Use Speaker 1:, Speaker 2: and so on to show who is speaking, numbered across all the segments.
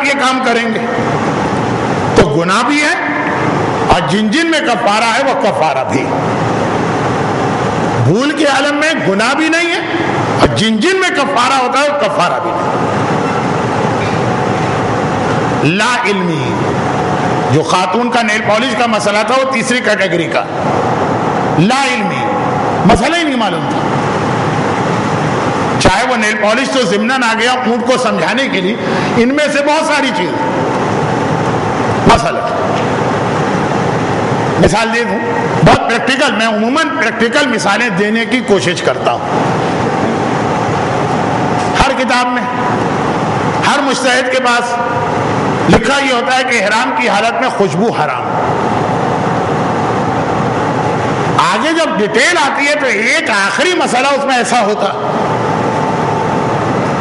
Speaker 1: آپ یہ کام کریں گے تو گناہ بھی ہے، اور جن جن میں کفارہ ہے وہ کفارہ بھی۔ بھول کے عالم میں گناہ بھی نہیں ہے، اور جن جن میں کفارہ ہوتا ہے وہ کفارہ بھی نہیں۔ لا علمی، جو خاتون کا نیل پالش کا مسئلہ تھا وہ تیسری کیٹیگری کا، لا علمی، مسئلہ ہی نہیں معلوم تھا، چاہے وہ نیل پالش تو ضمناً آ گیا اونٹ کو سمجھانے کے لیے، ان میں سے بہت ساری چیز مسئلہ۔ مثال دے دوں بہت پریکٹیکل، میں عموماً پریکٹیکل مثالیں دینے کی کوشش کرتا ہوں۔ ہر کتاب میں ہر مجتہد کے پاس لکھا یہ ہوتا ہے کہ احرام کی حالت میں خوشبو حرام۔ آگے جب ڈیٹیل آتی ہے تو ایک آخری مسئلہ اس میں ایسا ہوتا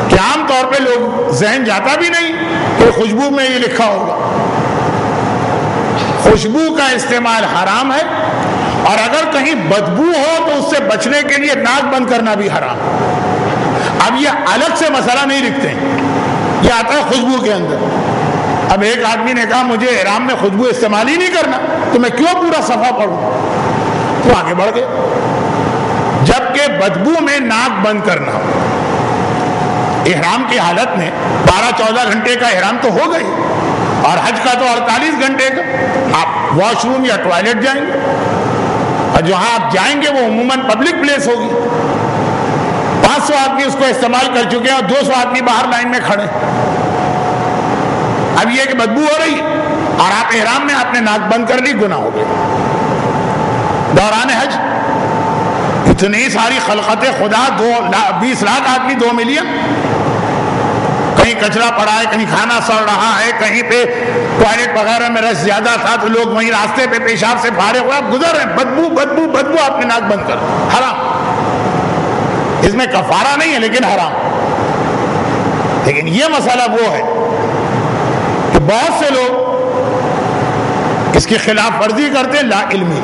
Speaker 1: کہ عام طور پہ لوگ ذہن جاتا بھی نہیں کہ خوشبو میں یہ لکھا ہوگا۔ خوشبو کا استعمال حرام ہے، اور اگر کہیں بدبو ہو تو اس سے بچنے کے لیے ناک بند کرنا بھی حرام۔ اب یہ الگ سے مسئلہ نہیں لکھتے ہیں، یہ آتا ہے خوشبو کے اندر۔ اب ایک آدمی نے کہا مجھے احرام میں خوشبو استعمال ہی نہیں کرنا، تو میں کیوں پورا صفحہ پڑھوں؟ تو آگے بڑھ گئے۔ جبکہ بدبو میں ناک بند کرنا احرام کی حالت میں 12-14 گھنٹے کا احرام تو ہو گئی، اور حج کا تو 48 گھنٹے کا۔ آپ واش روم یا ٹوائلٹ جائیں گے، اور جہاں آپ جائیں گے وہ عموماً پبلک پلیس ہوگی، 500 آدمی اس کو استعمال کر چکے ہیں اور 200 آدمی باہر لائن میں کھڑے۔ اب یہ کہ بدبو ہو رہی ہے اور آپ احرام میں آپ نے ناک بند کر لی، گناہ ہو گئے۔ دوران حج اتنی ساری خلقت خدا، 20 لاکھ آدمی، 2 ملین، کہیں کچرا پڑا ہے، کہیں کھانا سڑ رہا ہے، کہیں پہ ٹوائلٹ وغیرہ میں رش زیادہ تھا تو لوگ وہیں راستے پہ پیشاب سے فارغ ہوئے، آپ گزر رہے ہیں، بدبو بدبو بدبو، آپ نے ناک بند کر، حرام۔ اس میں کفارہ نہیں ہے لیکن حرام۔ لیکن یہ مسئلہ وہ ہے کہ بہت سے لوگ اس کی خلاف ورزی کرتے لا علمی،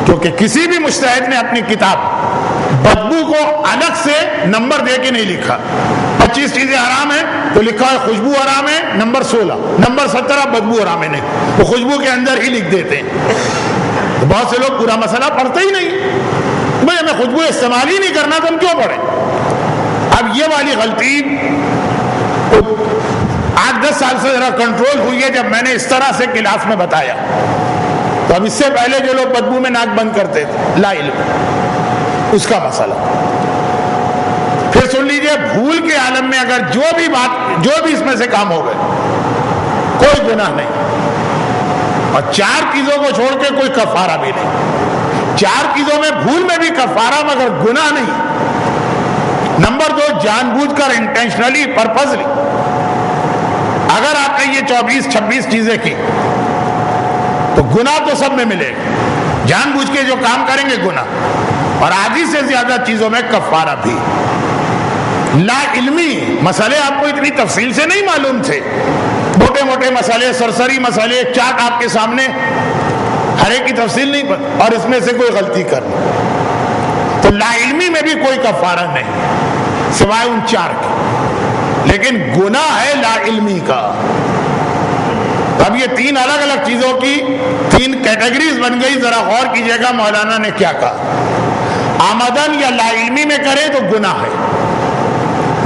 Speaker 1: کیونکہ کسی بھی مجتہد نے اپنی کتاب بدبو کو الگ سے نمبر دے کے نہیں لکھا۔ 25 چیزیں حرام ہیں تو لکھا ہے خوشبو حرام ہے نمبر 16، نمبر 17 بدبو حرام ہے نہیں، وہ خوشبو کے اندر ہی لکھ دیتے ہیں۔ تو بہت سے لوگ پورا مسئلہ پڑھتے ہی نہیں، بھائی ہمیں خوشبو استعمال ہی نہیں کرنا تو ہم کیوں پڑھیں؟ اب یہ والی غلطی 8-10 سال سے ذرا کنٹرول ہوئی ہے جب میں نے اس طرح سے کلاس میں بتایا۔ تو اب اس سے پہلے جو لوگ بدبو میں ناک بند کرتے تھے، لا علم، اس کا مسئلہ۔ پھر سن لیجئے، بھول کے عالم میں اگر جو بھی اس میں سے کام ہو گئے، کوئی گناہ نہیں، اور 4 چیزوں کو چھوڑ کے کوئی کفارہ بھی نہیں۔ 4 چیزوں میں بھول میں بھی کفارہ مگر گناہ نہیں۔ نمبر 2، جان بوجھ کر، انٹینشنلی، پرپزلی، اگر آپ نے یہ 24-26 چیزیں کی تو گناہ تو سب میں ملے گا، جان بوجھ کے جو کام کریں گے گناہ، اور آدھی سے زیادہ چیزوں میں کفارہ بھی۔ لا علمی مسئلے آپ کو اتنی تفصیل سے نہیں معلوم تھے، موٹے موٹے مسئلے، سرسری مسئلے، چاٹ آپ کے سامنے، ہر ایک کی تفصیل نہیں پتہ، اور اس میں سے کوئی غلطی کرنا، تو لا علمی میں بھی کوئی کفارہ نہیں سوائے ان 4 کے۔ لیکن گناہ ہے لا علمی کا۔ اب یہ 3 الگ الگ چیزوں کی 3 کیٹیگریز بن گئی۔ ذرا غور کیجئے گا مولانا نے کیا کہا۔ آمدن یا لا علمی میں کرے تو گناہ ہے،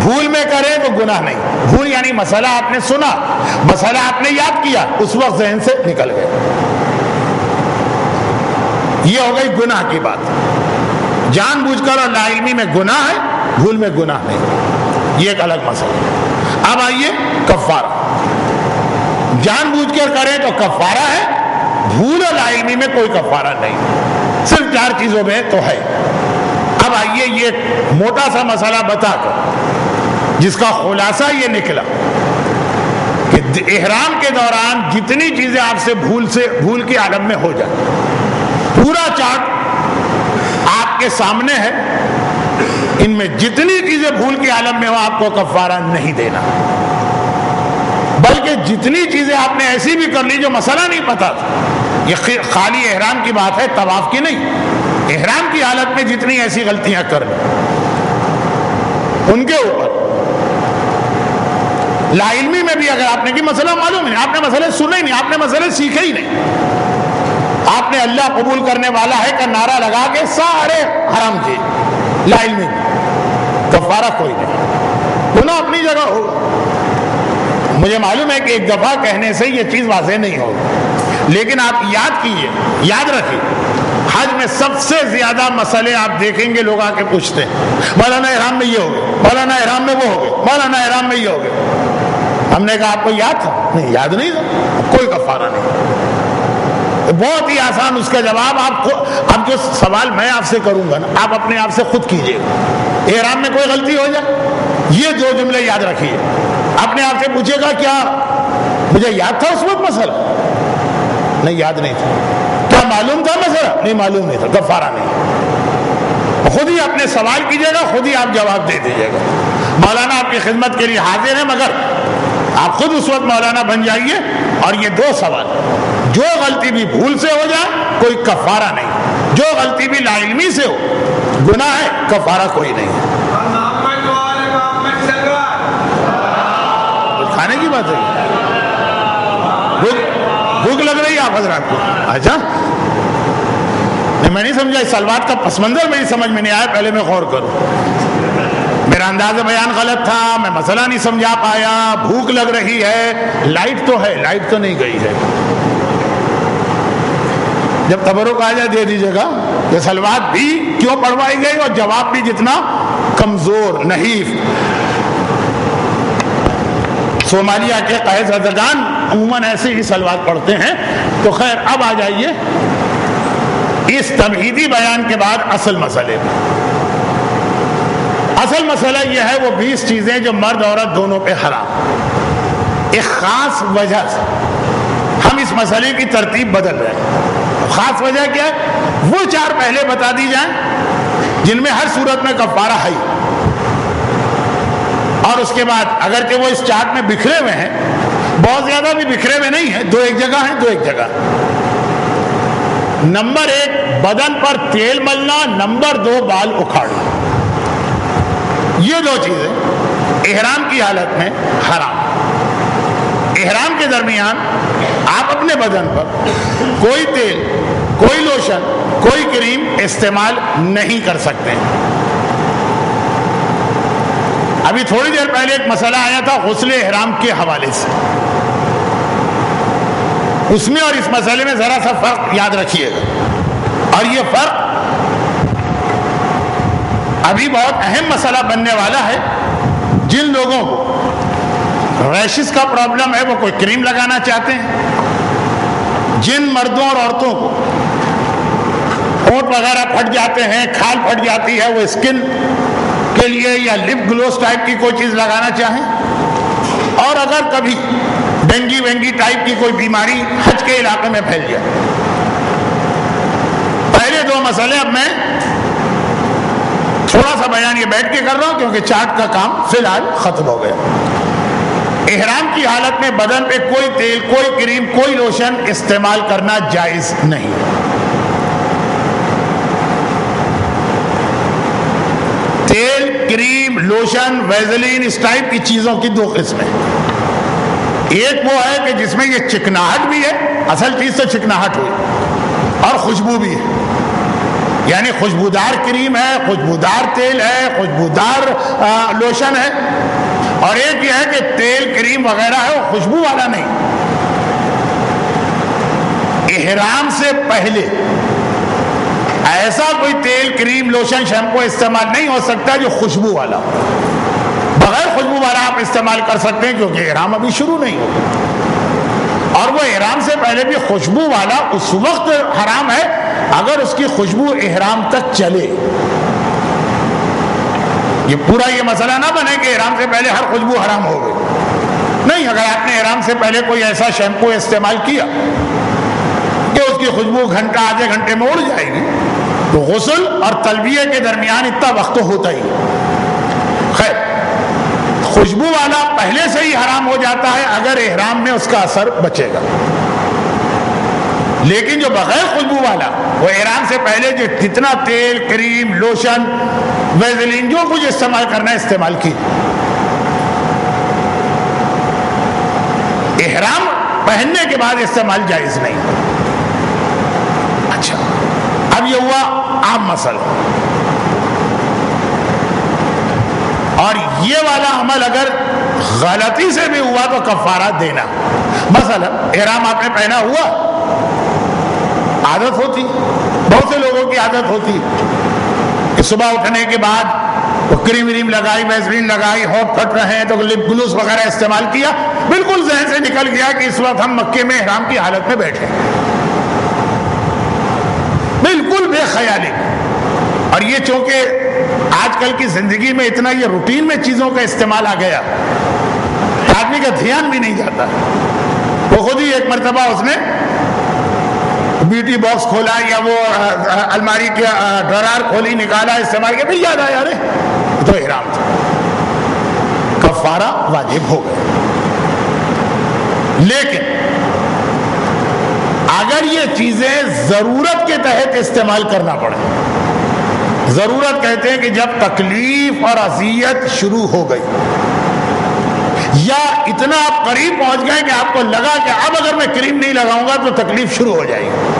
Speaker 1: بھول میں کرے تو گناہ نہیں۔ بھول یعنی مسئلہ آپ نے سنا، مسئلہ آپ نے یاد کیا، اس وقت ذہن سے نکل گئے، یہ ہو گئی گناہ کی بات۔ جان بوجھ کر اور لا علمی میں گناہ ہے، بھول میں گناہ نہیں، یہ ایک الگ مسئلہ۔ اب آئیے کفارہ۔ جان بوجھ کر کرے تو کفارہ ہے، بھول اور لا علمی میں کوئی کفارہ نہیں، صرف 4 چیزوں میں تو ہے۔ اب آئیے یہ موٹا سا مسئلہ بتا کر جس کا خلاصہ یہ نکلا کہ احرام کے دوران جتنی چیزیں آپ سے بھول کے عالم میں ہو جائیں، پورا چارٹ آپ کے سامنے ہے، ان میں جتنی چیزیں بھول کے عالم میں ہو آپ کو کفارہ نہیں دینا، بلکہ جتنی چیزیں آپ نے ایسی بھی کر لی جو مسئلہ نہیں پتا تھا، یہ خالی احرام کی بات ہے، طواف کی نہیں، احرام کی حالت میں جتنی ایسی غلطیاں کر لی ان کے اوپر لا علمی میں بھی اگر آپ نے کہ مسئلہ معلوم نہیں، آپ نے مسئلے سنے ہی نہیں، آپ نے مسئلے سیکھے ہی نہیں، آپ نے اللہ قبول کرنے والا ہے کا نعرہ لگا کے سارے حرام کیے، لا علمی میں کفارہ کوئی نہیں، گناہ اپنی جگہ ہوگا۔ مجھے معلوم ہے کہ ایک دفعہ کہنے سے یہ چیز واضح نہیں ہوگی، لیکن آپ یاد کیجئے، یاد رکھیے، حج میں سب سے زیادہ مسئلے آپ دیکھیں گے لوگ آ کے پوچھتے ہیں مولانا احرام میں یہ ہو گئے، مولانا احرام میں وہ ہو گئے، مولانا احرام میں یہ ہو گئے۔ ہم نے کہا آپ کو یاد تھا؟ نہیں، یاد نہیں تھا، کوئی کفارہ نہیں۔ بہت ہی آسان اس کا جواب آپ کو، اب جو سوال میں آپ سے کروں گا نا، آپ اپنے آپ سے خود کیجئے گا۔ احرام میں کوئی غلطی ہو جائے، یہ دو جملے یاد رکھیے، اپنے آپ سے پوچھے گا کیا مجھے یاد تھا اس وقت مسئلہ؟ نہیں، یاد نہیں تھا۔ کیا معلوم تھا مسئلہ؟ نہیں معلوم نہیں تھا، کفارہ نہیں۔ خود ہی اپنے سوال کیجئے گا، خود ہی آپ جواب دے دیجئے گا۔ مولانا آپ کی خدمت کے لیے حاضر ہیں، مگر آپ خود اس وقت مولانا بن جائیے، اور یہ دو سوال، جو غلطی بھی بھول سے ہو جائے کوئی کفارہ نہیں، جو غلطی بھی لا علمی سے ہو گناہ ہے، کفارہ کوئی نہیں۔ کھانے کی بات ہے، بھوک لگ رہی ہے آپ حضرات کو؟ اچھا نہیں، میں نہیں سمجھا، اس سلوات کا پس منظر میری سمجھ میں نہیں آیا، پہلے میں غور کروں، میرا انداز بیان غلط تھا، میں مسئلہ نہیں سمجھا پایا، بھوک لگ رہی ہے، لائٹ تو ہے، لائٹ تو نہیں گئی ہے۔ جب تبرک آ جائے دے دیجیے گا، یہ سلوات بھی کیوں پڑھوائی گئی اور جواب بھی جتنا کمزور نحیف۔ صومالیہ کے قائد زدگان عموماً ایسے ہی سلوات پڑھتے ہیں۔ تو خیر، اب آ جائیے اس تمہیدی بیان کے بعد اصل مسئلے میں۔ اصل مسئلہ یہ ہے وہ 20 چیزیں جو مرد عورت دونوں پہ حرام۔ ایک خاص وجہ سے ہم اس مسئلے کی ترتیب بدل رہے ہیں۔ خاص وجہ کیا ہے؟ وہ 4 پہلے بتا دی جائیں جن میں ہر صورت میں کفارہ ہے، اور اس کے بعد اگرچہ وہ اس چارٹ میں بکھرے ہوئے ہیں، بہت زیادہ بھی بکھرے ہوئے نہیں ہیں، 2 ایک جگہ ہیں، 2 ایک جگہ۔ نمبر 1 بدن پر تیل ملنا، نمبر 2 بال اکھاڑنا۔ یہ 2 چیزیں احرام کی حالت میں حرام۔ احرام کے درمیان آپ اپنے بدن پر کوئی تیل، کوئی لوشن، کوئی کریم استعمال نہیں کر سکتے۔ ابھی تھوڑی دیر پہلے ایک مسئلہ آیا تھا غسل احرام کے حوالے سے، اس میں اور اس مسئلے میں ذرا سا فرق یاد رکھیے گا، اور یہ فرق ابھی بہت اہم مسئلہ بننے والا ہے۔ جن لوگوں کو ریشز کا پرابلم ہے وہ کوئی کریم لگانا چاہتے ہیں، جن مردوں اور عورتوں کو ہونٹ وغیرہ پھٹ جاتے ہیں، کھال پھٹ جاتی ہے، وہ اسکن کے لیے یا لپ گلوز ٹائپ کی کوئی چیز لگانا چاہیں، اور اگر کبھی ڈینگی وینگی ٹائپ کی کوئی بیماری حج کے علاقے میں پھیل جائے۔ پہلے 2 مسئلے اب میں تھوڑا سا بیان یہ بیٹھ کے کر رہا ہوں کیونکہ چارٹ کا کام فی الحال ختم ہو گیا۔ احرام کی حالت میں بدن پہ کوئی تیل، کوئی کریم، کوئی لوشن استعمال کرنا جائز نہیں۔ تیل، کریم، لوشن، ویزلین، اس ٹائپ کی چیزوں کی 2 قسمیں۔ ایک وہ ہے کہ جس میں یہ چکناہٹ بھی ہے، اصل چیز سے چکناہٹ ہوئی، اور خوشبو بھی ہے، یعنی خوشبودار کریم ہے، خوشبودار تیل ہے، خوشبودار لوشن ہے، اور ایک یہ ہے کہ تیل، کریم وغیرہ ہے وہ خوشبو والا نہیں۔ احرام سے پہلے ایسا کوئی تیل، کریم، لوشن، شیمپو استعمال نہیں ہو سکتا جو خوشبو والا ہو۔ بغیر خوشبو والا آپ استعمال کر سکتے ہیں کیونکہ احرام ابھی شروع نہیں ہو، اور وہ احرام سے پہلے بھی خوشبو والا اس وقت حرام ہے اگر اس کی خوشبو احرام تک چلے۔ یہ پورا یہ مسئلہ نہ بنے کہ احرام سے پہلے ہر خوشبو حرام ہو گئی، نہیں۔ اگر آپ نے احرام سے پہلے کوئی ایسا شیمپو استعمال کیا کہ اس کی خوشبو گھنٹہ آدھے گھنٹے میں اڑ جائے گی تو غسل اور تلبیہ کے درمیان اتنا وقت تو ہوتا ہی۔ خیر، خوشبو والا پہلے سے ہی حرام ہو جاتا ہے اگر احرام میں اس کا اثر بچے گا، لیکن جو بغیر خوشبو والا وہ احرام سے پہلے جو جتنا تیل، کریم، لوشن، ویزلین جو کچھ استعمال کرنا ہے استعمال کی۔ احرام پہننے کے بعد استعمال جائز نہیں. اچھا اب یہ ہوا عام مسئلہ. اور یہ والا عمل اگر غلطی سے بھی ہوا تو کفارہ دینا. مثلا احرام آپ نے پہنا ہوا, عادت ہوتی, بہت سے لوگوں کی عادت ہوتی کہ صبح اٹھنے کے بعد وہ کریم وریم لگائی, ویسلین لگائی, ہونٹ پھٹ رہے ہیں تو لپ گلوس وغیرہ استعمال کیا, بالکل ذہن سے نکل گیا کہ اس وقت ہم مکے میں احرام کی حالت میں بیٹھے, بالکل بے خیالی. اور یہ چونکہ آج کل کی زندگی میں اتنا یہ روٹین میں چیزوں کا استعمال آ گیا, آدمی کا دھیان بھی نہیں جاتا. وہ خود ہی ایک مرتبہ اس نے بیوٹی باکس کھولا یا وہ الماری کے ڈرار کھولی, نکالا, استعمال کیا, پھر یاد آیا ارے تو احرام تھا, کفارہ واجب ہو گیا. لیکن اگر یہ چیزیں ضرورت کے تحت استعمال کرنا پڑے, ضرورت کہتے ہیں کہ جب تکلیف اور اذیت شروع ہو گئی یا اتنا آپ قریب پہنچ گئے کہ آپ کو لگا کہ اب اگر میں کریم نہیں لگاؤں گا تو تکلیف شروع ہو جائے گی.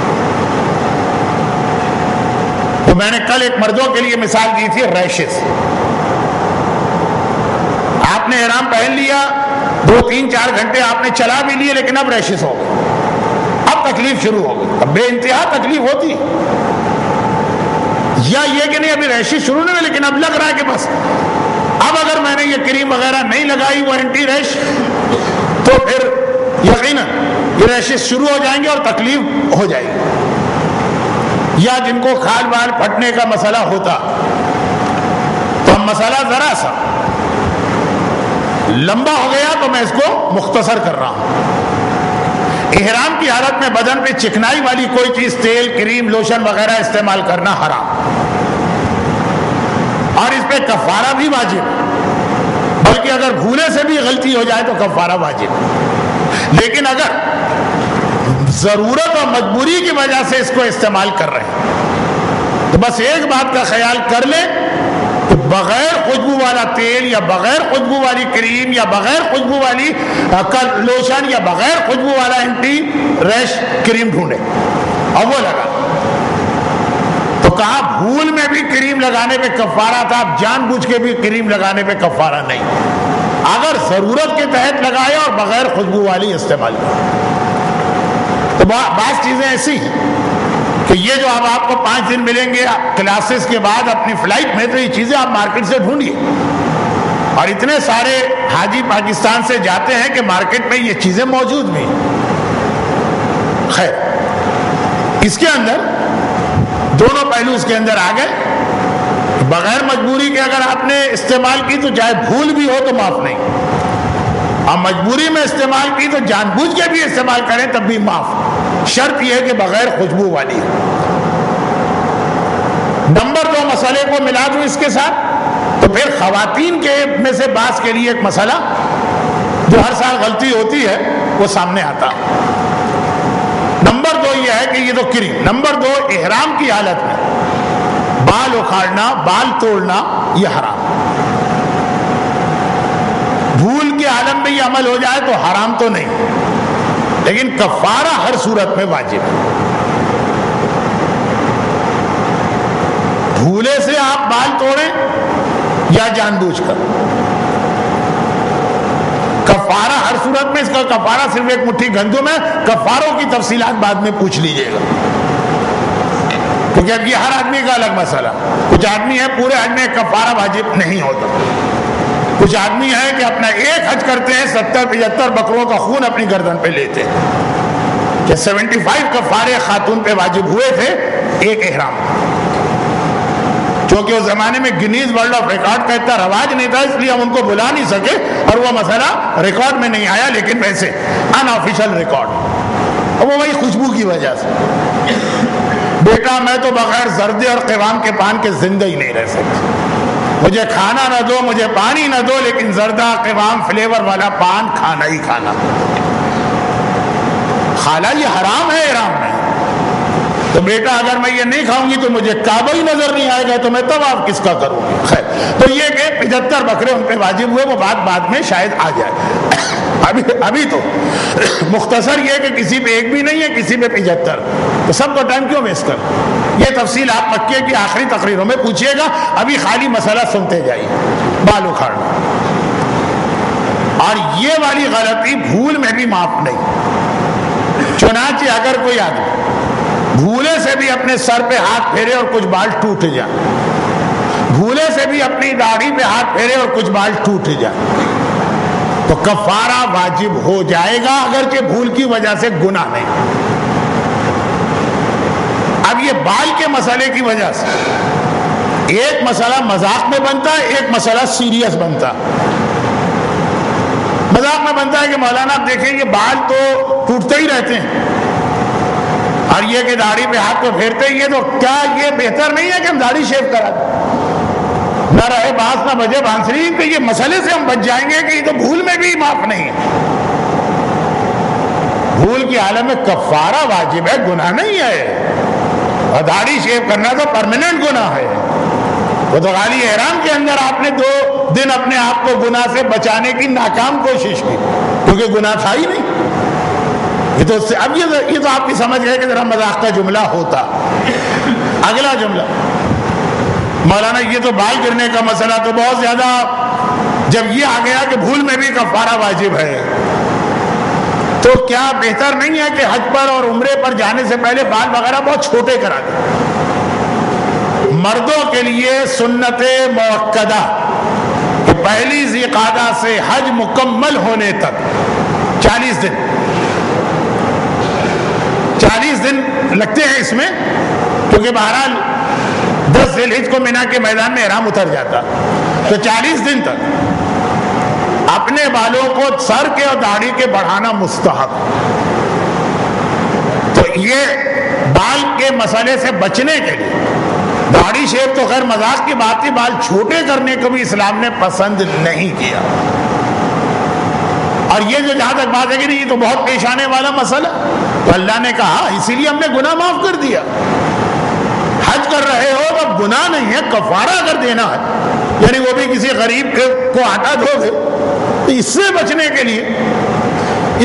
Speaker 1: تو میں نے کل ایک مردوں کے لیے مثال دی تھی ریشز. آپ نے احرام پہن لیا, 2-3-4 گھنٹے آپ نے چلا بھی لیے, لیکن اب ریشز ہو گئے, اب تکلیف شروع ہو گئی. اب بے انتہا تکلیف ہوتی, یا یہ کہ نہیں ابھی ریشز شروع نہیں ہوئی لیکن اب لگ رہا ہے کہ بس اب اگر میں نے یہ کریم وغیرہ نہیں لگائی, وارنٹی ریش, تو پھر یقیناً یہ ریشز شروع ہو جائیں گے اور تکلیف ہو جائے گی. یا جن کو کھال بال پھٹنے کا مسئلہ ہوتا, تو ہم مسئلہ ذرا سا لمبا ہو گیا تو میں اس کو مختصر کر رہا ہوں. احرام کی حالت میں بدن پہ چکنائی والی کوئی چیز, تیل, کریم, لوشن وغیرہ استعمال کرنا حرام, اور اس پہ کفارہ بھی واجب, بلکہ اگر بھولے سے بھی غلطی ہو جائے تو کفارہ واجب. لیکن اگر ضرورت اور مجبوری کی وجہ سے اس کو استعمال کر رہے ہیں تو بس ایک بات کا خیال کر لیں کہ بغیر خوشبو والا تیل یا بغیر خوشبو والی کریم یا بغیر خوشبو والی لوشن یا بغیر خوشبو والا اینٹی ریش کریم ڈھونڈے اور وہ لگا. تو کہا بھول میں بھی کریم لگانے پہ کفارہ تھا, اب جان بوجھ کے بھی کریم لگانے پہ کفارہ نہیں, اگر ضرورت کے تحت لگائے اور بغیر خوشبو والی استعمال کرے. تو بعض چیزیں ایسی ہیں کہ یہ جو اب آپ کو 5 دن ملیں گے کلاسز کے بعد اپنی فلائٹ میں, تو یہ چیزیں آپ مارکیٹ سے ڈھونڈیے. اور اتنے سارے حاجی پاکستان سے جاتے ہیں کہ مارکیٹ میں یہ چیزیں موجود بھی ہیں. خیر, اس کے اندر دونوں پہلو اس کے اندر آ گئے. بغیر مجبوری کے اگر آپ نے استعمال کی تو چاہے بھول بھی ہو تو معاف نہیں, اور مجبوری میں استعمال کی تو جان بوجھ کے بھی استعمال کریں تب بھی معاف. شرط یہ ہے کہ بغیر خوشبو والی. نمبر 2 مسئلے کو ملا دوں اس کے ساتھ تو پھر خواتین کے میں سے بعض کے لیے ایک مسئلہ جو ہر سال غلطی ہوتی ہے وہ سامنے آتا. نمبر 2 یہ ہے کہ یہ تو کریم. نمبر 2, احرام کی حالت میں بال اکھاڑنا, بال توڑنا یہ حرام. بھول کے عالم میں یہ عمل ہو جائے تو حرام تو نہیں, لیکن کفارہ ہر صورت میں واجب ہے. بھولے سے آپ بال توڑیں یا جان بوجھ کر, کفارہ ہر صورت میں. اس کا کفارہ صرف ایک مٹھی گندم ہے, کفاروں کی تفصیلات بعد میں پوچھ لیجئے گا, کیونکہ اب یہ ہر آدمی کا الگ مسئلہ. کچھ آدمی ہے پورے حج میں کفارہ واجب نہیں ہوتا, کچھ آدمی ہے کہ اپنا ایک حج کرتے ہیں 70-75 بکروں کا خون اپنی گردن پہ لیتے ہیں, کہ 75 کفارے خاتون پہ واجب ہوئے تھے ایک احرام. چونکہ اس زمانے میں گنیز ورلڈ آف ریکارڈ کا اتنا رواج نہیں تھا, اس لیے ہم ان کو بلا نہیں سکے اور وہ مسئلہ ریکارڈ میں نہیں آیا, لیکن ویسے ان آفیشل ریکارڈ, اور وہ وہی خوشبو کی وجہ سے. بیٹا میں تو بغیر زردے اور قوام کے پان کے زندہ ہی نہیں رہ سکتی, مجھے کھانا نہ دو, مجھے پانی نہ دو, لیکن زردہ قوام فلیور والا پان کھانا ہی کھانا. خالہ یہ حرام ہے احرام میں, تو بیٹا اگر میں یہ نہیں کھاؤں گی تو مجھے کعبہ ہی نظر نہیں آئے گا, تو میں طواف کس کا کروں گی. خیر, تو یہ کہ 75 بکرے ان پہ واجب ہوئے, وہ بات بعد میں شاید آ جائے. ابھی تو مختصر یہ کہ کسی پہ ایک بھی نہیں ہے، کسی پہ 75، تو سب کو ٹائم کیوں ویسٹ کر؟ یہ تفصیل آپ مکے کی آخری تقریروں میں پوچھیے گا، ابھی خالی مسئلہ سنتے جائیے، بال اکھاڑنا۔ اور یہ والی غلطی بھول میں بھی معاف نہیں۔ چنانچہ اگر کوئی آدمی بھولے سے بھی اپنے سر پہ ہاتھ پھیرے اور کچھ بال ٹوٹ جائیں، بھولے سے بھی اپنی داڑھی پہ ہاتھ پھیرے اور کچھ بال ٹوٹ جائیں، تو کفارہ واجب ہو جائے گا، اگرچہ بھول کی وجہ سے گناہ نہیں۔ اب یہ بال کے مسئلے کی وجہ سے ایک مسئلہ مذاق میں بنتا ہے، ایک مسئلہ سیریس بنتا ہے۔ مذاق میں بنتا ہے کہ مولانا آپ دیکھیں یہ بال تو ٹوٹتے ہی رہتے ہیں، اور یہ کہ داڑھی پہ ہاتھ کو پھیرتے ہی ہے، تو کیا یہ بہتر نہیں ہے کہ ہم داڑھی شیو کرا دیں؟ نہ رہے بانس نہ بجے بانسری، کہ یہ مسئلے سے ہم بچ جائیں گے کہ یہ تو بھول میں بھی معاف نہیں ہے۔ بھول کی حالت میں کفارہ واجب ہے، گناہ نہیں ہے، اور داڑھی شیو کرنا تو پرماننٹ گناہ ہے۔ وہ تو خالی احرام کے اندر آپ نے 2 دن اپنے آپ کو گناہ سے بچانے کی ناکام کوشش کی، کیونکہ گناہ تھا ہی نہیں۔ یہ تو اب یہ تو آپ کی سمجھ گئے کہ ذرا مذاق کا جملہ ہوتا۔ اگلا جملہ، مولانا یہ تو بال گرنے کا مسئلہ تو بہت زیادہ، جب یہ آ گیا کہ بھول میں بھی کفارہ واجب ہے، تو کیا بہتر نہیں ہے کہ حج پر اور عمرے پر جانے سے پہلے بال وغیرہ بہت چھوٹے کرا دیں؟ مردوں کے لیے سنت مؤکدہ کہ پہلی ذی قعدہ سے حج مکمل ہونے تک 40 دن لگتے ہیں اس میں، کیونکہ بہرحال 10 ذی الحجہ کو مینا کے میدان میں احرام اتر جاتا، تو 40 دن تک اپنے بالوں کو سر کے اور داڑھی کے بڑھانا مستحب۔ تو یہ بال کے مسئلے سے بچنے کے لیے داڑھی شیو تو خیر مذاق کی بات تھی، بال چھوٹے کرنے کو بھی اسلام نے پسند نہیں کیا۔ اور یہ جو جہاں تک بات ہے کہ نہیں یہ تو بہت پیش آنے والا مسئلہ، تو اللہ نے کہا اسی لیے ہم نے گناہ معاف کر دیا۔ حج کر رہے ہو اب گناہ نہیں ہے، کفارہ اگر دینا ہے، یعنی وہ بھی کسی غریب کو آٹا دو گے، تو اس سے بچنے کے لیے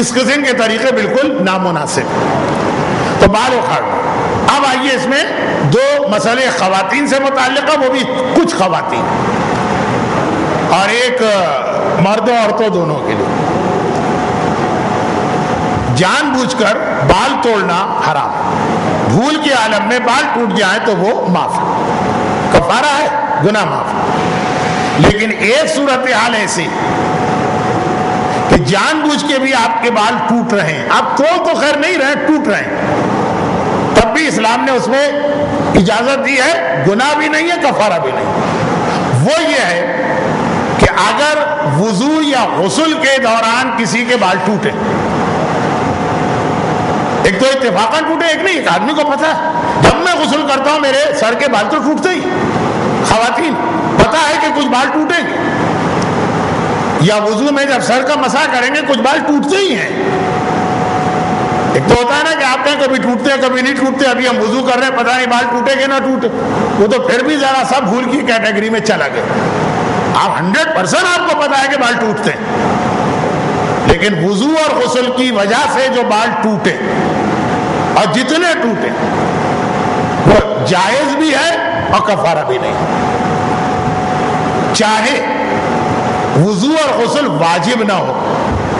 Speaker 1: اس قسم کے طریقے بالکل نامناسب۔ تو بال اکھاڑنا۔ اب آئیے اس میں 2 مسئلے خواتین سے متعلقہ، وہ بھی کچھ خواتین، اور ایک مردوں عورتوں دونوں کے لیے۔ جان بوجھ کر بال توڑنا حرام، بھول کے عالم میں بال ٹوٹ جائے تو وہ معاف ہے، کفارہ ہے، گناہ معاف۔ لیکن ایک صورتحال ایسی کہ جان بوجھ کے بھی آپ کے بال ٹوٹ رہے ہیں، آپ تو خیر نہیں رہے، ٹوٹ رہے ہیں، تب بھی اسلام نے اس میں اجازت دی ہے، گناہ بھی نہیں ہے، کفارہ بھی نہیں۔ وہ یہ ہے کہ اگر وضو یا غسل کے دوران کسی کے بال ٹوٹے، ایک تو اتفاقاً ٹوٹے، ایک نہیں، ایک آدمی کو پتا ہے جب میں غسل کرتا ہوں میرے سر کے بال تو ٹوٹتے ہی، خواتین پتا ہے کہ کچھ بال ٹوٹیں گے، یا وضو میں جب سر کا مسح کریں گے کچھ بال ٹوٹتے ہی ہیں۔ ایک تو ہوتا ہے نا کہ آپ کہیں کبھی ٹوٹتے ہیں کبھی نہیں ٹوٹتے، ابھی ہم وضو کر رہے ہیں پتہ نہیں بال ٹوٹے کہ نہ ٹوٹے، وہ تو پھر بھی ذرا سا بھول کی کیٹیگری میں چلا گیا۔ آپ 100% آپ کو پتا ہے کہ بال ٹوٹتے ہیں، لیکن وضو اور غسل کی وجہ سے جو بال ٹوٹے اور جتنے ٹوٹے وہ جائز بھی ہے اور کفارہ بھی نہیں، چاہے وضو اور غسل واجب نہ ہو۔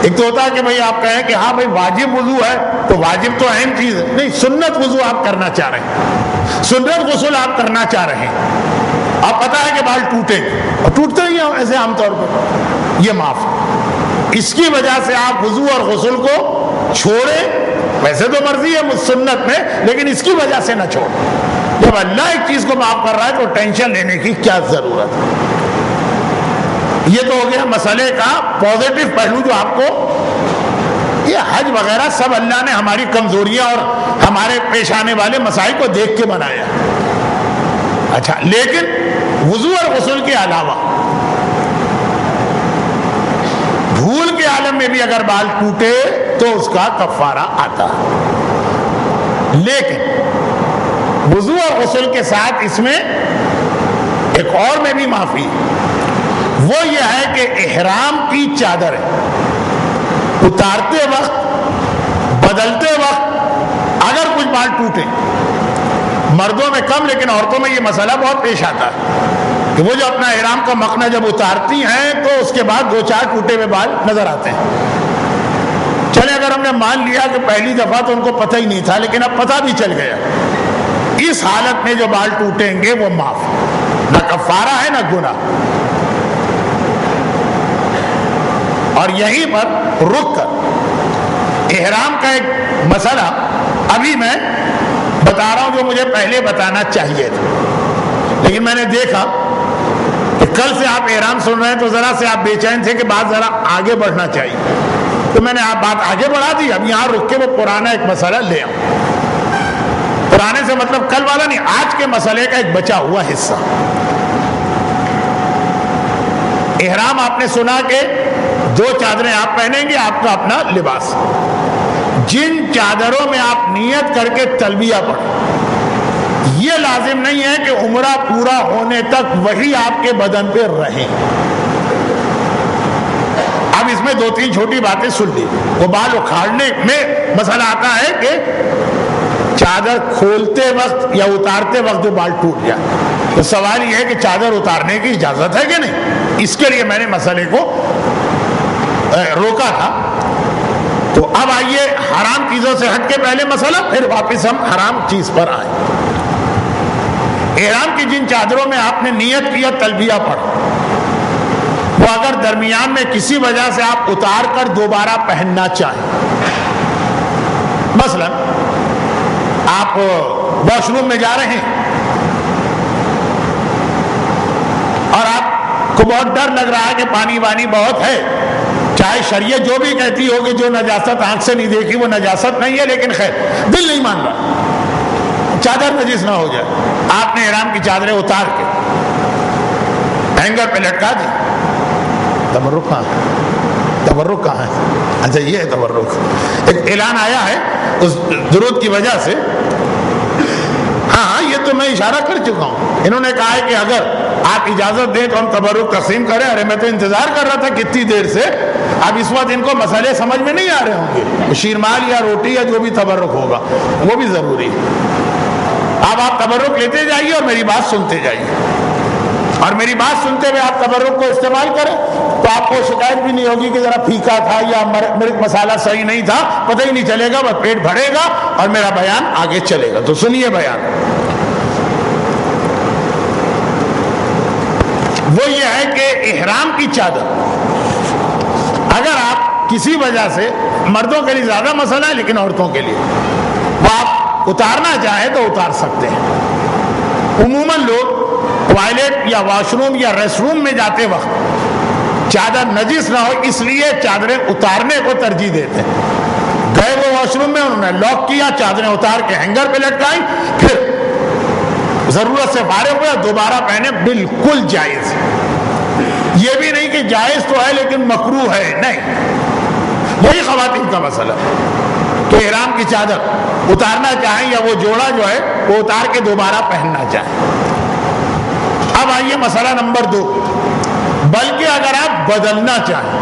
Speaker 1: ایک تو ہوتا ہے کہ بھئی آپ کہیں کہ ہاں بھئی واجب وضو ہے تو واجب تو اہم چیز ہے، نہیں، سنت وضو آپ کرنا چاہ رہے ہیں، سنت غسل آپ کرنا چاہ رہے ہیں، آپ پتہ ہے کہ بال ٹوٹے اور ٹوٹتے ہی ہیں ایسے عام طور پر، یہ معاف۔ اس کی وجہ سے آپ وضو اور غسل کو چھوڑیں، ویسے تو مرضی ہے سنت میں، لیکن اس کی وجہ سے نہ چھوڑیں۔ جب اللہ ایک چیز کو معاف کر رہا ہے تو ٹینشن لینے کی کیا ضرورت ہے؟ یہ تو ہو گیا مسئلے کا پازیٹو پہلو جو آپ کو، یہ حج وغیرہ سب اللہ نے ہماری کمزوریاں اور ہمارے پیش آنے والے مسائل کو دیکھ کے بنایا۔ اچھا، لیکن وضو اور غسل کے علاوہ بھول کے عالم میں بھی اگر بال ٹوٹے تو اس کا کفارہ آتا ہے، لیکن وضو اور غسل کے ساتھ اس میں ایک اور میں بھی معافی، وہ یہ ہے کہ احرام کی چادر ہے، اتارتے وقت بدلتے وقت اگر کچھ بال ٹوٹے، مردوں میں کم لیکن عورتوں میں یہ مسئلہ بہت پیش آتا ہے کہ وہ جو اپنا احرام کا مخنا جب اتارتی ہیں تو اس کے بعد 2-4 ٹوٹے ہوئے بال نظر آتے ہیں. چلے اگر ہم نے مان لیا کہ پہلی دفعہ تو ان کو پتہ ہی نہیں تھا لیکن اب پتہ بھی چل گیا، اس حالت میں جو بال ٹوٹیں گے وہ معاف، نہ کفارہ ہے نہ گناہ. اور یہیں پر رک کر احرام کا ایک مسئلہ ابھی میں بتا رہا ہوں جو مجھے پہلے بتانا چاہیے تھا، لیکن میں نے دیکھا کہ کل سے آپ احرام سن رہے ہیں تو ذرا سے آپ بے چین تھے کہ بات ذرا آگے بڑھنا چاہیے، تو میں نے آپ بات آگے بڑھا دی. اب یہاں رک کے وہ پرانا ایک مسئلہ لے آؤں. پرانے سے مطلب کل والا نہیں، آج کے مسئلے کا ایک بچا ہوا حصہ. احرام آپ نے سنا کہ 2 چادریں آپ پہنیں گے، آپ کا اپنا لباس. جن چادروں میں آپ نیت کر کے تلبیہ پڑھیں، یہ لازم نہیں ہے کہ عمرہ پورا ہونے تک وہی آپ کے بدن پہ رہیں. اب اس میں 2-3 چھوٹی باتیں سن لی. وہ بال اکھاڑنے میں مسئلہ آتا ہے کہ چادر کھولتے وقت یا اتارتے وقت جو بال ٹوٹ جائے، تو سوال یہ ہے کہ چادر اتارنے کی اجازت ہے کہ نہیں. اس کے لیے میں نے مسئلے کو روکا تھا. تو اب آئیے حرام چیزوں سے ہٹ کے پہلے مسئلہ، پھر واپس ہم حرام چیز پر آئیں. احرام کی جن چادروں میں آپ نے نیت کیا تلبیہ پڑھ، وہ اگر درمیان میں کسی وجہ سے آپ اتار کر دوبارہ پہننا چاہیں، مثلا آپ واش روم میں جا رہے ہیں اور آپ کو بہت ڈر لگ رہا ہے کہ پانی وانی بہت ہے، چاہے شریعت جو بھی کہتی ہوگی جو نجاست آنکھ سے نہیں دیکھی وہ نجاست نہیں ہے، لیکن خیر دل نہیں مان رہا چادر نجس نہ ہو جائے. آپ نے احرام کی چادریں اتار کے ہینگر پہ لٹکا دی. تبرک کہاں ہے؟ تبرک کہاں ہے؟ اچھا یہ ہے تبرک. ایک اعلان آیا ہے اس درود کی وجہ سے. ہاں یہ تو میں اشارہ کر چکا ہوں. انہوں نے کہا ہے کہ اگر آپ اجازت دیں تو ہم تبرک تقسیم کریں. ارے میں تو انتظار کر رہا تھا کتنی دیر سے. اب اس وقت ان کو مسئلے سمجھ میں نہیں آ رہے ہوں گے. شیرمال یا روٹی یا جو بھی تبرک ہوگا وہ بھی ضروری ہے. اب آپ تبرک لیتے جائیے اور میری بات سنتے جائیے، اور میری بات سنتے ہوئے آپ تبرک کو استعمال کریں تو آپ کو شکایت بھی نہیں ہوگی کہ ذرا پھیکا تھا یا مرچ مسالہ صحیح نہیں تھا. پتہ ہی نہیں چلے گا، بس پیٹ بھرے گا اور میرا بیان آگے چلے گا. تو سنیے بیان. وہ یہ ہے کہ احرام کی چادر اگر آپ کسی وجہ سے، مردوں کے لیے زیادہ مسئلہ ہے لیکن عورتوں کے لیے، وہ آپ اتارنا چاہیں تو اتار سکتے ہیں. عموماً لوگ ٹوائلٹ یا واش روم یا ریسٹ روم میں جاتے وقت چادر نجس نہ ہو اس لیے چادریں اتارنے کو ترجیح دیتے ہیں. گئے وہ واش روم میں، انہوں نے لاک کیا، چادریں اتار کے ہینگر پہ لٹکائیں، پھر ضرورت سے فارغ ہوئے دوبارہ پہنے، بالکل جائز. یہ بھی نہیں کہ جائز تو ہے لیکن مکروہ ہے، نہیں. وہی خواتین کا مسئلہ تو احرام کی چادر اتارنا چاہیں یا وہ جوڑا جو ہے وہ اتار کے دوبارہ پہننا چاہیں. اب آئیے مسئلہ نمبر 2. بلکہ اگر آپ بدلنا چاہیں،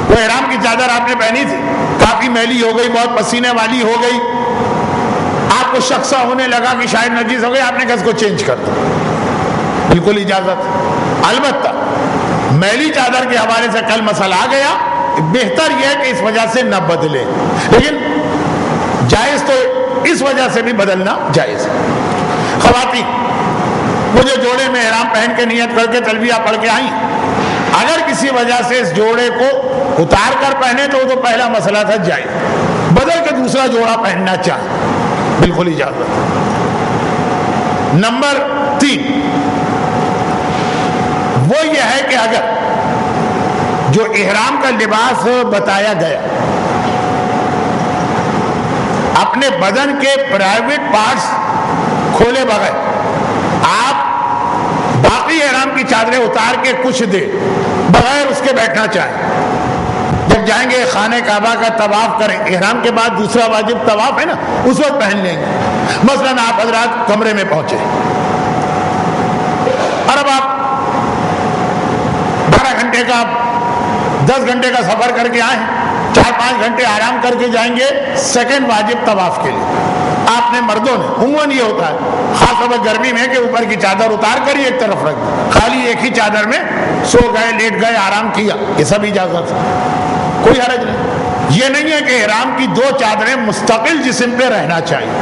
Speaker 1: وہ احرام کی چادر آپ نے پہنی تھی، کافی میلی ہو گئی، بہت پسینے والی ہو گئی، آپ کو شک سا ہونے لگا کہ شاید نجس ہو گئی، آپ نے کہا اس کو چینج کر دو، بالکل اجازت. البتہ میلی چادر کے حوالے سے کل مسئلہ آ گیا، بہتر یہ ہے کہ اس وجہ سے نہ بدلے، لیکن جائز تو اس وجہ سے بھی بدلنا جائز ہے. خواتین وہ جو جوڑے میں احرام پہن کے نیت کر کے تلبیہ پڑھ کے آئیں، اگر کسی وجہ سے اس جوڑے کو اتار کر پہنے تو وہ تو پہلا مسئلہ تھا جائز، بدل کے دوسرا جوڑا پہننا چاہیں بالکل اجازت. نمبر 3 وہ یہ ہے کہ اگر جو احرام کا لباس بتایا گیا اپنے بدن کے پرائیویٹ پارٹس کھولے بغیر آپ باقی احرام کی چادریں اتار کے کچھ دیر بغیر اس کے بیٹھنا چاہیں، جب جائیں گے خانہ کعبہ کا طواف کریں، احرام کے بعد دوسرا واجب طواف ہے نا، اس وقت پہن لیں گے. مثلاً آپ حضرات کمرے میں پہنچے اور اب آپ 12 گھنٹے کا 10 گھنٹے کا سفر کر کے آئے, 4-5 گھنٹے آرام کر کے جائیں گے سیکنڈ واجب طواف کے لیے. آپ نے مردوں نے عموماً یہ ہوتا ہے خاص طور پر گرمی میں کہ اوپر کی چادر اتار کر ہی ایک طرف رکھ دی, خالی ایک ہی چادر میں سو گئے, لیٹ گئے, آرام کیا, یہ سب اجازت ہے, کوئی حرج نہیں. یہ نہیں ہے کہ احرام کی 2 چادریں مستقل جسم پہ رہنا چاہیے.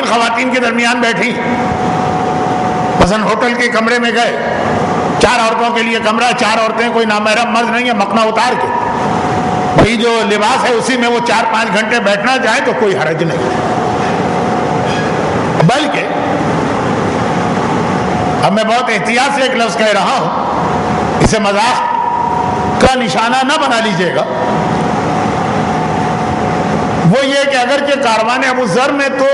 Speaker 1: خواتین کے درمیان بیٹھی, مثلا ہوٹل کے کمرے میں گئے, 4 عورتوں کے لیے کمرہ, 4 عورتیں, کوئی نامحرم مرد نہیں ہے, مکنا اتار کے وہی جو لباس ہے اسی میں وہ 4-5 گھنٹے بیٹھنا چاہے تو کوئی حرج نہیں. بلکہ اب میں بہت احتیاط سے ایک لفظ کہہ رہا ہوں, اسے مذاق کا نشانہ نہ بنا لیجئے گا. وہ یہ کہ اگرچہ کاروان ابو ذر میں تو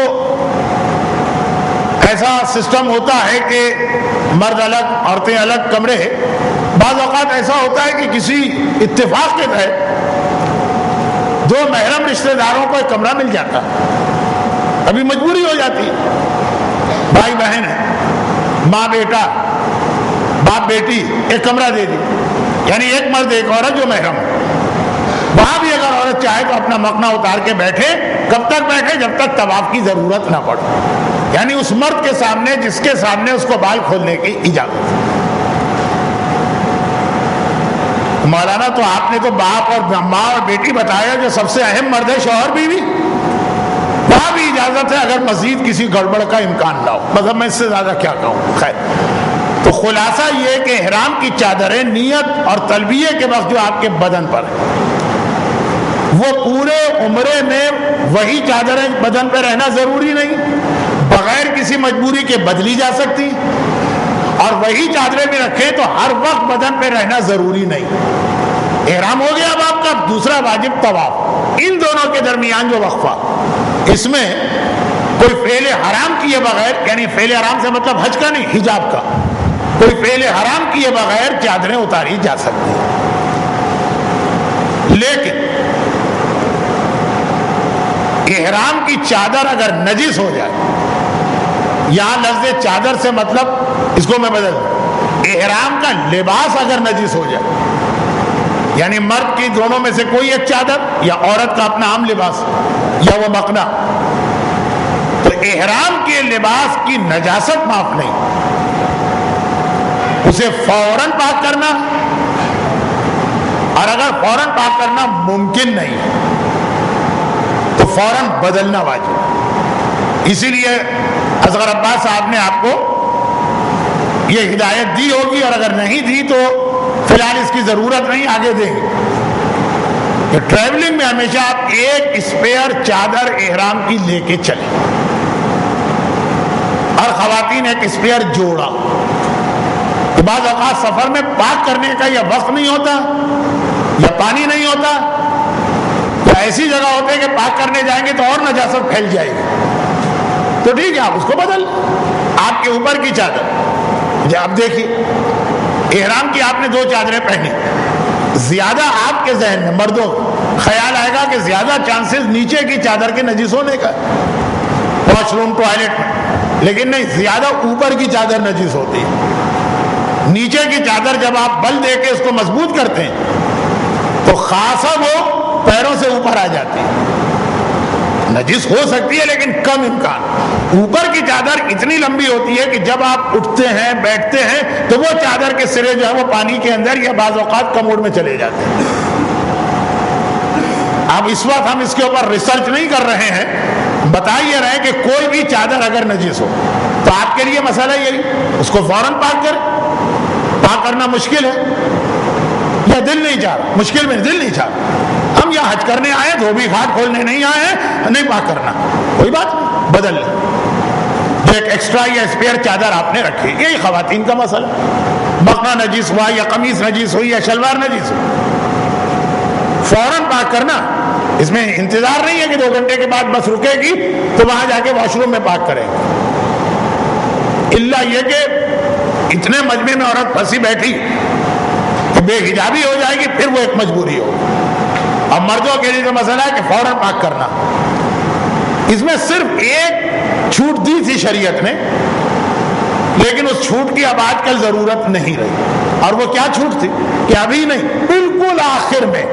Speaker 1: ایسا سسٹم ہوتا ہے کہ مرد الگ عورتیں الگ کمرے, بعض اوقات ایسا ہوتا ہے کہ کسی اتفاق کے تحت 2 محرم رشتہ داروں کو ایک کمرہ مل جاتا ہے, ابھی مجبوری ہو جاتی ہے, بھائی بہن ہے, ماں بیٹا, باپ بیٹی, ایک کمرہ دے دی, یعنی ایک مرد ایک عورت جو محرم ہے. وہاں بھی اگر عورت چاہے تو اپنا مکنا اتار کے بیٹھے, کب تک بیٹھے جب تک طواف کی ضرورت نہ پڑے, یعنی اس مرد کے سامنے جس کے سامنے اس کو بال کھولنے کی اجازت ہے. مولانا تو آپ نے تو باپ اور ماں اور بیٹی بتایا, جو سب سے اہم مرد ہے شوہر بیوی, وہاں بھی اجازت ہے اگر مزید کسی گڑبڑ کا امکان نہ ہو. مطلب میں اس سے زیادہ کیا کہوں. خیر, تو خلاصہ یہ کہ احرام کی چادریں نیت اور تلبیہ کے وقت جو آپ کے بدن پر ہے, وہ پورے عمرے میں وہی چادریں بدن پہ رہنا ضروری نہیں, بغیر کسی مجبوری کے بدلی جا سکتی, اور وہی چادریں بھی رکھیں تو ہر وقت بدن پہ رہنا ضروری نہیں. احرام ہو گیا اب آپ کا, دوسرا واجب طواف. ان دونوں کے درمیان جو وقفہ, اس میں کوئی فعل حرام کیے بغیر, یعنی فعل حرام سے مطلب حج کا نہیں, حجاب کا, کوئی فعل حرام کیے بغیر چادریں اتاری جا سکتی ہیں. لیکن احرام کی چادر اگر نجس ہو جائے, یہاں لفظ چادر سے مطلب اس کو میں بدل دوں, احرام کا لباس اگر نجس ہو جائے, یعنی مرد کی دونوں میں سے کوئی ایک چادر یا عورت کا اپنا عام لباس یا وہ مکنا, تو احرام کے لباس کی نجاست معاف نہیں, اسے فوراً پاک کرنا, اور اگر فوراً پاک کرنا ممکن نہیں تو فوراً بدلنا واجب. اسی لیے اصغر عباس صاحب نے آپ کو یہ ہدایت دی ہوگی, اور اگر نہیں دی تو فی الحال اس کی ضرورت نہیں, آگے دیں گے, کہ ٹریولنگ میں ہمیشہ آپ ایک اسپیئر چادر احرام کی لے کے چلیں, اور خواتین ایک اسپیئر جوڑا. کہ بعض اوقات سفر میں پاک کرنے کا یا وقت نہیں ہوتا, یا پانی نہیں ہوتا, یا ایسی جگہ ہوتے ہیں کہ پاک کرنے جائیں گے تو اور نجاست پھیل جائے گی, تو ٹھیک ہے آپ اس کو بدل, آپ کے اوپر کی چادر. اب دیکھیے, احرام کی آپ نے 2 چادریں پہنی, زیادہ آپ کے ذہن میں مردوں خیال آئے گا کہ زیادہ چانسز نیچے کی چادر کے نجس ہونے کا, واش روم ٹوائلٹ میں, لیکن نہیں, زیادہ اوپر کی چادر نجس ہوتی ہے. نیچے کی چادر جب آپ بل دے کے اس کو مضبوط کرتے ہیں تو خاصا وہ پیروں سے اوپر آ جاتی ہے. نجس ہو سکتی ہے لیکن کم امکان. اوپر کی چادر اتنی لمبی ہوتی ہے کہ جب آپ اٹھتے ہیں بیٹھتے ہیں تو وہ چادر کے سرے جو ہے وہ پانی کے اندر یا بعض اوقات کموڈ میں چلے جاتے ہیں. اب اس وقت ہم اس کے اوپر ریسرچ نہیں کر رہے ہیں, بتا یہ رہے ہیں کہ کوئی بھی چادر اگر نجس ہو تو آپ کے لیے مسئلہ یہی, اس کو فوراً پاک کر. پاک کرنا مشکل ہے یا دل نہیں چاہ رہا, مشکل میں دل نہیں چاہ رہا, ہم یہاں حج کرنے آئے, دھوبی گھاٹ کھولنے نہیں آئے ہیں, نہیں پاک کرنا, کوئی بات نہیں, بدل لیں. جو ایک ایکسٹرا یا اسپیئر چادر آپ نے رکھی, یہی خواتین کا مسئلہ. مکنا نجس ہوا یا قمیص نجس ہوئی یا شلوار نجس ہوئی, فوراً پاک کرنا, اس میں انتظار نہیں ہے کہ 2 گھنٹے کے بعد بس رکے گی تو وہاں جا کے واش روم میں پاک کریں گے. الا یہ کہ اتنے مجمع میں عورت پھنسی بیٹھی کہ بے حجابی ہو جائے گی, پھر وہ ایک مجبوری ہو. اب مردوں کے لیے تو مسئلہ ہے کہ فوراً پاک کرنا. اس میں صرف ایک چھوٹ دی تھی شریعت نے لیکن اس چھوٹ کی اب آج کل ضرورت نہیں رہی. اور وہ کیا چھوٹ تھی کہ ابھی نہیں، بالکل آخر میں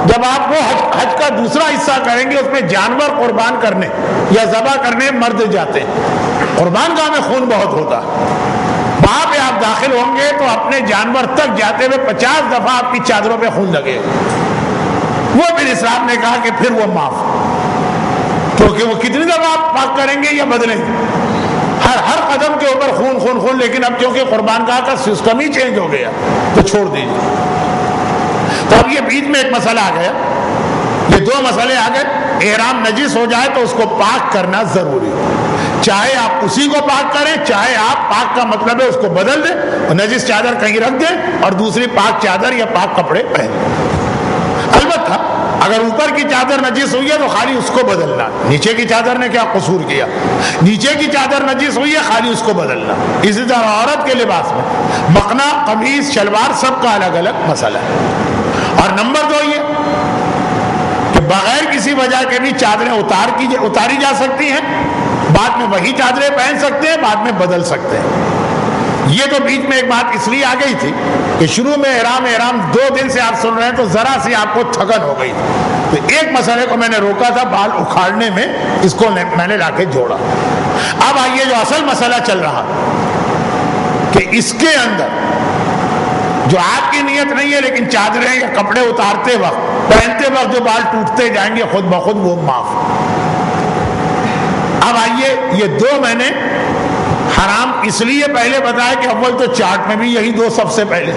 Speaker 1: جب آپ وہ حج کا دوسرا حصہ کریں گے، اس میں جانور قربان کرنے یا ذبح کرنے مرد جاتے ہیں. قربان گاہ میں خون بہت ہوتا ہے، وہاں پہ آپ داخل ہوں گے تو اپنے جانور تک جاتے ہوئے 50 دفعہ آپ کی چادروں پہ خون لگے. وہ پھر اسلام نے کہا کہ پھر وہ معاف، کیونکہ وہ کتنی دفعہ آپ پاک کریں گے یا بدلیں گے، ہر قدم کے اوپر خون خون خون. لیکن اب کیونکہ قربان گاہ کا سسٹم ہی چینج ہو گیا تو چھوڑ دیجیے. تو اب یہ بیچ میں ایک مسئلہ آ گیا، یہ دو مسئلے آ گئے. احرام نجس ہو جائے تو اس کو پاک کرنا ضروری ہے، چاہے آپ اسی کو پاک کریں، چاہے آپ پاک کا مطلب ہے اس کو بدل دیں اور نجس چادر کہیں رکھ دیں اور دوسری پاک چادر یا پاک کپڑے پہن لیں. البتہ اگر اوپر کی چادر نجس ہوئی ہے تو خالی اس کو بدلنا. نیچے کی چادر نے کیا قصور کیا؟ نیچے کی چادر نجس ہوئی ہے، خالی اس کو بدلنا. اسی طرح عورت کے لباس میں مقنا، قمیص، شلوار سب کا الگ الگ مسئلہ ہے. اور نمبر 2 یہ کہ بغیر کسی وجہ کے بھی چادریں اتاری جا سکتی ہیں، بعد میں وہی چادریں پہن سکتے ہیں، بعد میں بدل سکتے ہیں. یہ تو بیچ میں ایک بات اس لیے آ گئی تھی کہ شروع میں احرام 2 دن سے آپ سن رہے ہیں تو ذرا سی آپ کو تھکن ہو گئی تھی. تو ایک مسئلے کو میں نے روکا تھا بال اکھاڑنے میں، اس کو میں نے لا کے جوڑا. اب آئیے جو اصل مسئلہ چل رہا کہ اس کے اندر جو آپ کی نیت نہیں ہے لیکن چادریں یا کپڑے اتارتے وقت، پہنتے وقت جو بال ٹوٹتے جائیں گے خود بخود وہ معاف. اب آئیے یہ 2 میں نے حرام اس لیے پہلے بتایا کہ اول تو چارٹ میں بھی یہی 2 سب سے پہلے،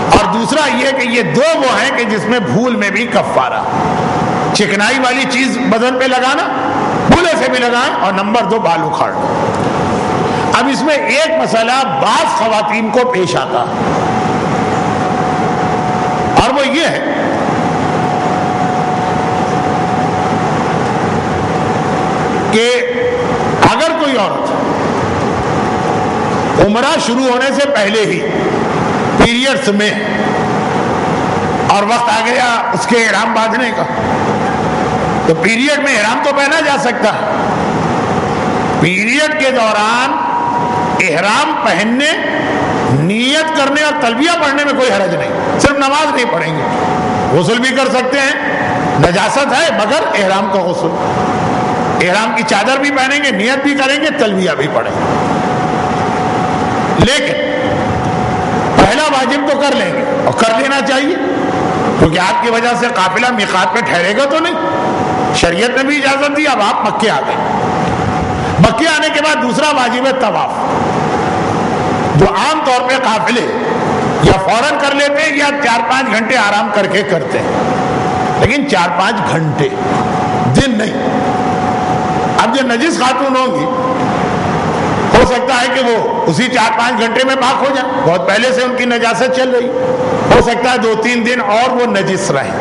Speaker 1: اور دوسرا یہ کہ یہ 2 وہ ہیں کہ جس میں بھول میں بھی کفارہ. چکنائی والی چیز بدن پہ لگانا، بھولے سے بھی لگائیں، اور نمبر 2 بال اکھاڑنا. اب اس میں ایک مسئلہ بعض خواتین کو پیش آتا اور وہ یہ ہے کہ اگر کوئی عورت عمرہ شروع ہونے سے پہلے ہی پیریڈز میں اور وقت آ گیا اس کے احرام باندھنے کا، تو پیریڈ میں احرام تو پہنا جا سکتا ہے. پیریڈ کے دوران احرام پہننے، نیت کرنے اور تلبیہ پڑھنے میں کوئی حرج نہیں. صرف نماز نہیں پڑھیں گے، غسل بھی کر سکتے ہیں، نجاست ہے مگر احرام کا غسل. احرام کی چادر بھی پہنیں گے، نیت بھی کریں گے، تلبیہ بھی پڑھیں گے. لیکن پہلا واجب تو کر لیں گے اور کر لینا چاہیے، کیونکہ آپ کی وجہ سے قافلہ میقات پہ ٹھہرے گا تو نہیں. شریعت نے بھی اجازت دی. اب آپ مکے آ گئے، مکے آنے کے بعد دوسرا واجب ہے طواف، جو عام طور پہ قافلے یا فوراً کر لیتے ہیں یا 4-5 گھنٹے آرام کر کے کرتے ہیں. لیکن 4-5 گھنٹے، دن نہیں. اب جو نجس خاتون ہوں گی ہو سکتا ہے کہ وہ اسی 4-5 گھنٹے میں پاک ہو جائیں، بہت پہلے سے ان کی نجاست چل رہی، ہو سکتا ہے 2-3 دن اور وہ نجس رہیں.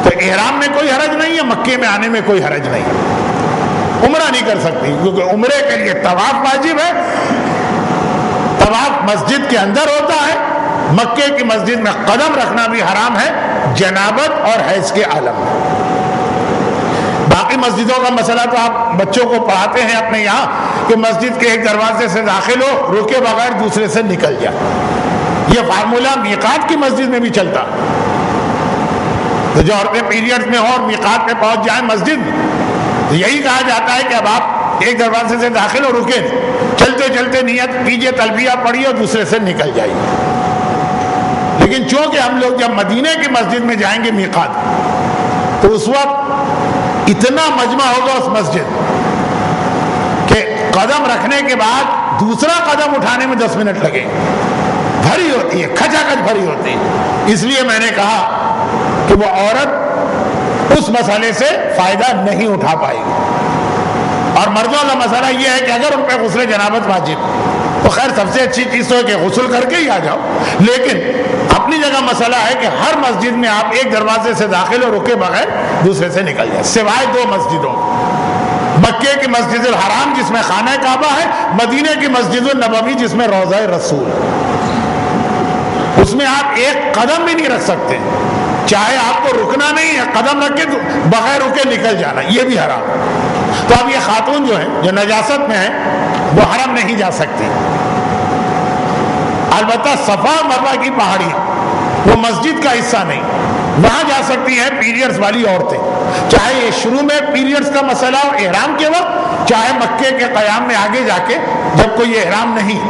Speaker 1: تو احرام میں کوئی حرج نہیں ہے، مکے میں آنے میں کوئی حرج نہیں ہے. عمرہ نہیں کر سکتی کیونکہ عمرے کے لیے طواف واجب ہے. طواف مسجد کے اندر ہوتا ہے. مکے کی مسجد میں قدم رکھنا بھی حرام ہے جنابت اور حیض کے عالم میں. باقی مسجدوں کا مسئلہ تو آپ بچوں کو پڑھاتے ہیں اپنے یہاں کہ مسجد کے ایک دروازے سے داخل ہو، رکے بغیر دوسرے سے نکل جائے. یہ فارمولہ میقات کی مسجد میں بھی چلتا. تو جو عورتیں پیریڈز میں ہوں اور میقات پہ پہنچ جائیں مسجد میں، تو یہی کہا جاتا ہے کہ اب آپ ایک دروازے سے داخل ہو، رکے، چلتے چلتے نیت کیجئے، تلبیہ پڑھیے اور دوسرے سے نکل جائیے. لیکن چونکہ ہم لوگ جب مدینے کی مسجد میں جائیں گے میقات، تو اس وقت اتنا مجمع ہوگا اس مسجد کہ قدم رکھنے کے بعد دوسرا قدم اٹھانے میں 10 منٹ لگیں. بھری ہوتی ہے، کھچا کھچ بھری ہوتی ہے. اس لیے میں نے کہا کہ وہ عورت اس مسئلے سے فائدہ نہیں اٹھا پائے گی. اور مردوں کا مسئلہ یہ ہے کہ اگر ان پہ غسل جنابت واجب تو خیر سب سے اچھی چیز تو ہے کہ غسل کر کے ہی آ جاؤ. لیکن اپنی جگہ مسئلہ ہے کہ ہر مسجد میں آپ ایک دروازے سے داخل ہو، رکے بغیر دوسرے سے نکل جائے، سوائے 2 مسجدوں، مکے کی مسجد الحرام جس میں خانہ کعبہ ہے، مدینے کی مسجد النبوی جس میں روضہ رسول. اس میں آپ ایک قدم بھی نہیں رکھ سکتے، چاہے آپ کو رکنا نہیں ہے، قدم رکھ کے بغیر رکے نکل جانا، یہ بھی حرام. تو اب یہ خاتون جو ہیں جو نجاست میں ہیں، وہ حرم نہیں جا سکتی. البتہ صفا مروہ کی پہاڑی وہ مسجد کا حصہ نہیں, وہاں جا سکتی ہیں پیریڈز والی عورتیں, چاہے یہ شروع میں پیریڈز کا مسئلہ ہو احرام کے وقت, چاہے مکے کے قیام میں آگے جا کے جب کوئی احرام نہیں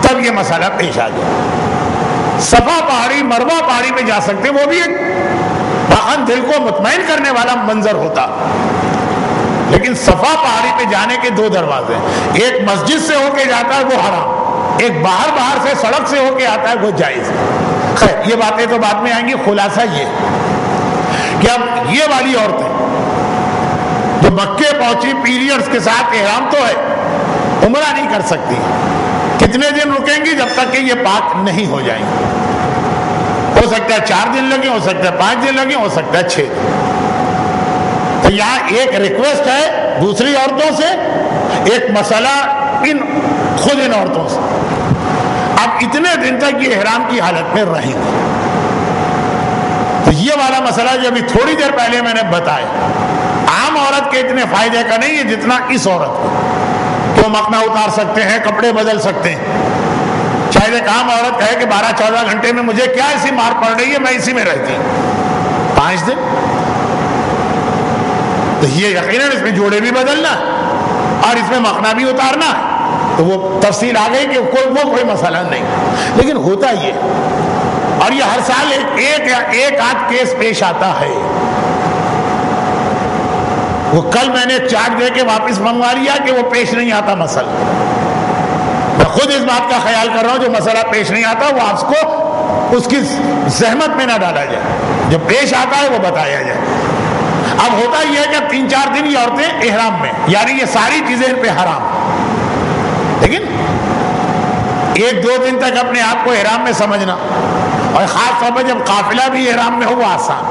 Speaker 1: تب یہ مسئلہ پیش آ گیا. صفا پہاڑی مروہ پہاڑی پہ جا سکتے, وہ بھی ایک باہن دل کو مطمئن کرنے والا منظر ہوتا. لیکن صفا پہاڑی پہ جانے کے دو دروازے ہیں, ایک مسجد سے ہو کے جاتا ہے وہ حرام, ایک باہر سے سڑک سے ہو کے آتا ہے وہ جائز. خیر یہ باتیں تو بعد میں آئیں گی. خلاصہ یہ کہ اب یہ والی عورتیں جو مکے پہنچی پیریڈز کے ساتھ احرام تو ہے, عمرہ نہیں کر سکتی. کتنے دن رکیں گی؟ جب تک کہ یہ پاک نہیں ہو جائیں گی. ہو سکتا ہے 4 دن لگے, ہو سکتا ہے 5 دن لگے, ہو سکتا ہے 6 دن. تو یہاں ایک ریکویسٹ ہے دوسری عورتوں سے, ایک مسئلہ خود ان عورتوں سے. اب اتنے دن تک یہ احرام کی حالت میں رہیں گے. تو یہ والا مسئلہ جو ابھی تھوڑی دیر پہلے میں نے بتایا, عام عورت کے اتنے فائدے کا نہیں ہے جتنا اس عورت کو, کہ وہ مکنا اتار سکتے ہیں, کپڑے بدل سکتے ہیں. چاہے ایک عام عورت کہے کہ 12-14 گھنٹے میں مجھے کیا ایسی مار پڑ رہی ہے, میں اسی میں رہتی ہوں. 5 دن تو یہ یقیناً اس میں جوڑے بھی بدلنا اور اس میں مکنا بھی اتارنا, تو وہ تفصیل آ گئی کہ کوئی مسئلہ نہیں. لیکن ہوتا یہ, اور یہ ہر سال ایک آدھ کیس پیش آتا ہے. وہ کل میں نے چارٹ دے کے واپس منگوا لیا کہ وہ پیش نہیں آتا مسئلہ. میں خود اس بات کا خیال کر رہا ہوں جو مسئلہ پیش نہیں آتا وہ آپ کو اس کی زحمت میں نہ ڈالا جائے, جو پیش آتا ہے وہ بتایا جائے. اب ہوتا یہ ہے کہ 3-4 دن یہ عورتیں احرام میں, یعنی یہ ساری چیزیں ان پہ حرام, لیکن 1-2 دن تک اپنے آپ کو احرام میں سمجھنا, اور خاص طور پر جب قافلہ بھی احرام میں ہو وہ آسان.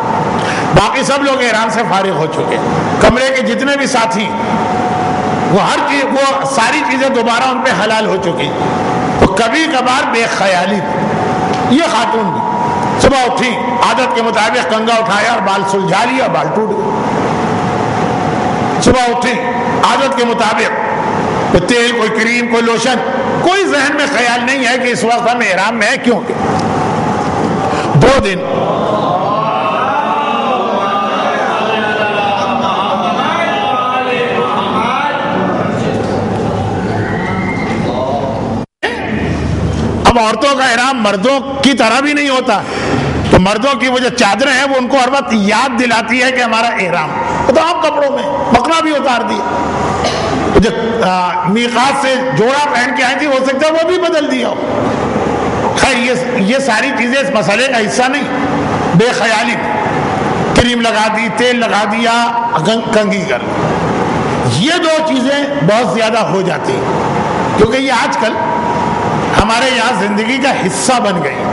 Speaker 1: باقی سب لوگ احرام سے فارغ ہو چکے, کمرے کے جتنے بھی ساتھی وہ ساری چیزیں دوبارہ ان پہ حلال ہو چکی. تو کبھی کبھار بے خیالی, یہ خاتون بھی صبح اٹھی عادت کے مطابق کنگا اٹھایا اور بال سلجھا لیا, بال ٹوٹ گئے. صبح اٹھی عادت کے مطابق کوئی تیل, کوئی کریم, کوئی لوشن, کوئی ذہن میں خیال نہیں ہے کہ اس وقت ہم احرام میں ہیں, کیونکہ 2 دن اب عورتوں کا احرام مردوں کی طرح بھی نہیں ہوتا. تو مردوں کی وہ جو چادریں ہیں وہ ان کو ہر وقت یاد دلاتی ہے کہ ہمارا احرام, تو عام کپڑوں میں مکنا بھی اتار دیا. جو میقات سے جوڑا پہن کے آئی تھی ہو سکتا ہے وہ بھی بدل دیا ہو. خیر یہ ساری چیزیں اس مسئلے کا حصہ نہیں. بے خیالی کریم لگا دی, تیل لگا دیا, کنگھی کر لی, یہ 2 چیزیں بہت زیادہ ہو جاتی ہیں, کیونکہ یہ آج کل ہمارے یہاں زندگی کا حصہ بن گئی.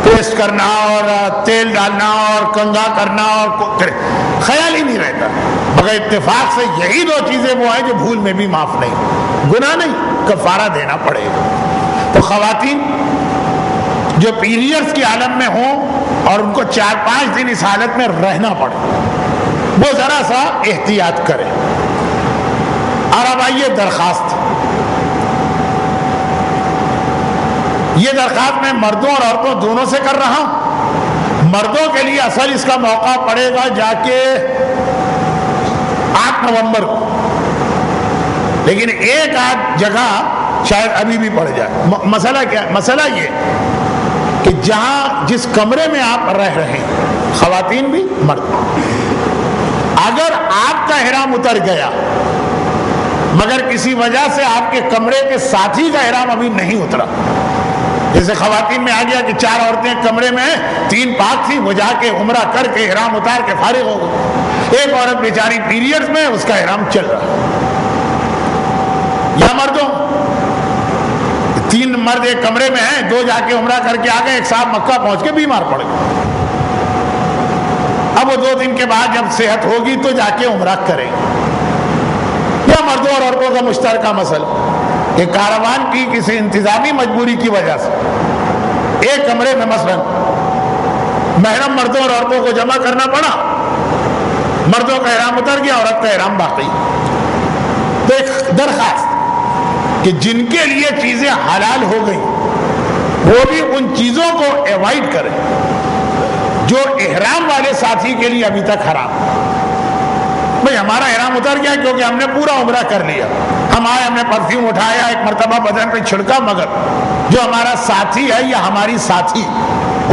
Speaker 1: پیسٹ کرنا اور تیل ڈالنا اور کنگھا کرنا اور خیال ہی نہیں رہتا. مگر اتفاق سے یہی 2 چیزیں وہ ہیں جو بھول میں بھی معاف نہیں, گناہ نہیں, کفارہ دینا پڑے گا. تو خواتین جو پیریڈز کی عالم میں ہوں اور ان کو 4-5 دن اس حالت میں رہنا پڑے, وہ ذرا سا احتیاط کریں. اور اب آئیے درخواست, یہ درخواست میں مردوں اور عورتوں دونوں سے کر رہا ہوں. مردوں کے لیے اصل اس کا موقع پڑے گا جا کے 8 نومبر کو, لیکن ایک آدھ جگہ شاید ابھی بھی پڑ جائے. مسئلہ کیا ہے؟ مسئلہ یہ کہ جس کمرے میں آپ رہ رہے ہیں, خواتین بھی مرد, اگر آپ کا احرام اتر گیا مگر کسی وجہ سے آپ کے کمرے کے ساتھی کا احرام ابھی نہیں اترا, جیسے خواتین میں آ گیا کہ 4 عورتیں کمرے میں ہیں, 3 پاک تھی, وہ جا کے عمرہ کر کے احرام اتار کے فارغ ہو گئی. ایک عورت بیچاری پیریڈز میں, اس کا احرام چل رہا. یا مردوں 3 مرد ایک کمرے میں ہیں, 2 جا کے عمرہ کر کے آ گئے, ایک صاحب مکہ پہنچ کے بیمار پڑ گئے. اب وہ 2 دن کے بعد جب صحت ہوگی تو جا کے عمرہ کریں. یا مردوں اور عورتوں کا مشترکہ مسئلہ کہ کاروان کی کسی انتظامی مجبوری کی وجہ سے ایک کمرے میں مثلا محرم مردوں اور عورتوں کو جمع کرنا پڑا, مردوں کا احرام اتر گیا, عورت کا احرام باقی. تو ایک درخواست کہ جن کے لیے چیزیں حلال ہو گئی وہ بھی ان چیزوں کو ایوائڈ کریں جو احرام والے ساتھی کے لیے ابھی تک حرام. بھئی ہمارا احرام اتر گیا کیونکہ ہم نے پورا عمرہ کر لیا, ہم آئے, ہم نے پرفیوم اٹھایا, ایک مرتبہ بدن پہ چھڑکا, مگر جو ہمارا ساتھی ہے یا ہماری ساتھی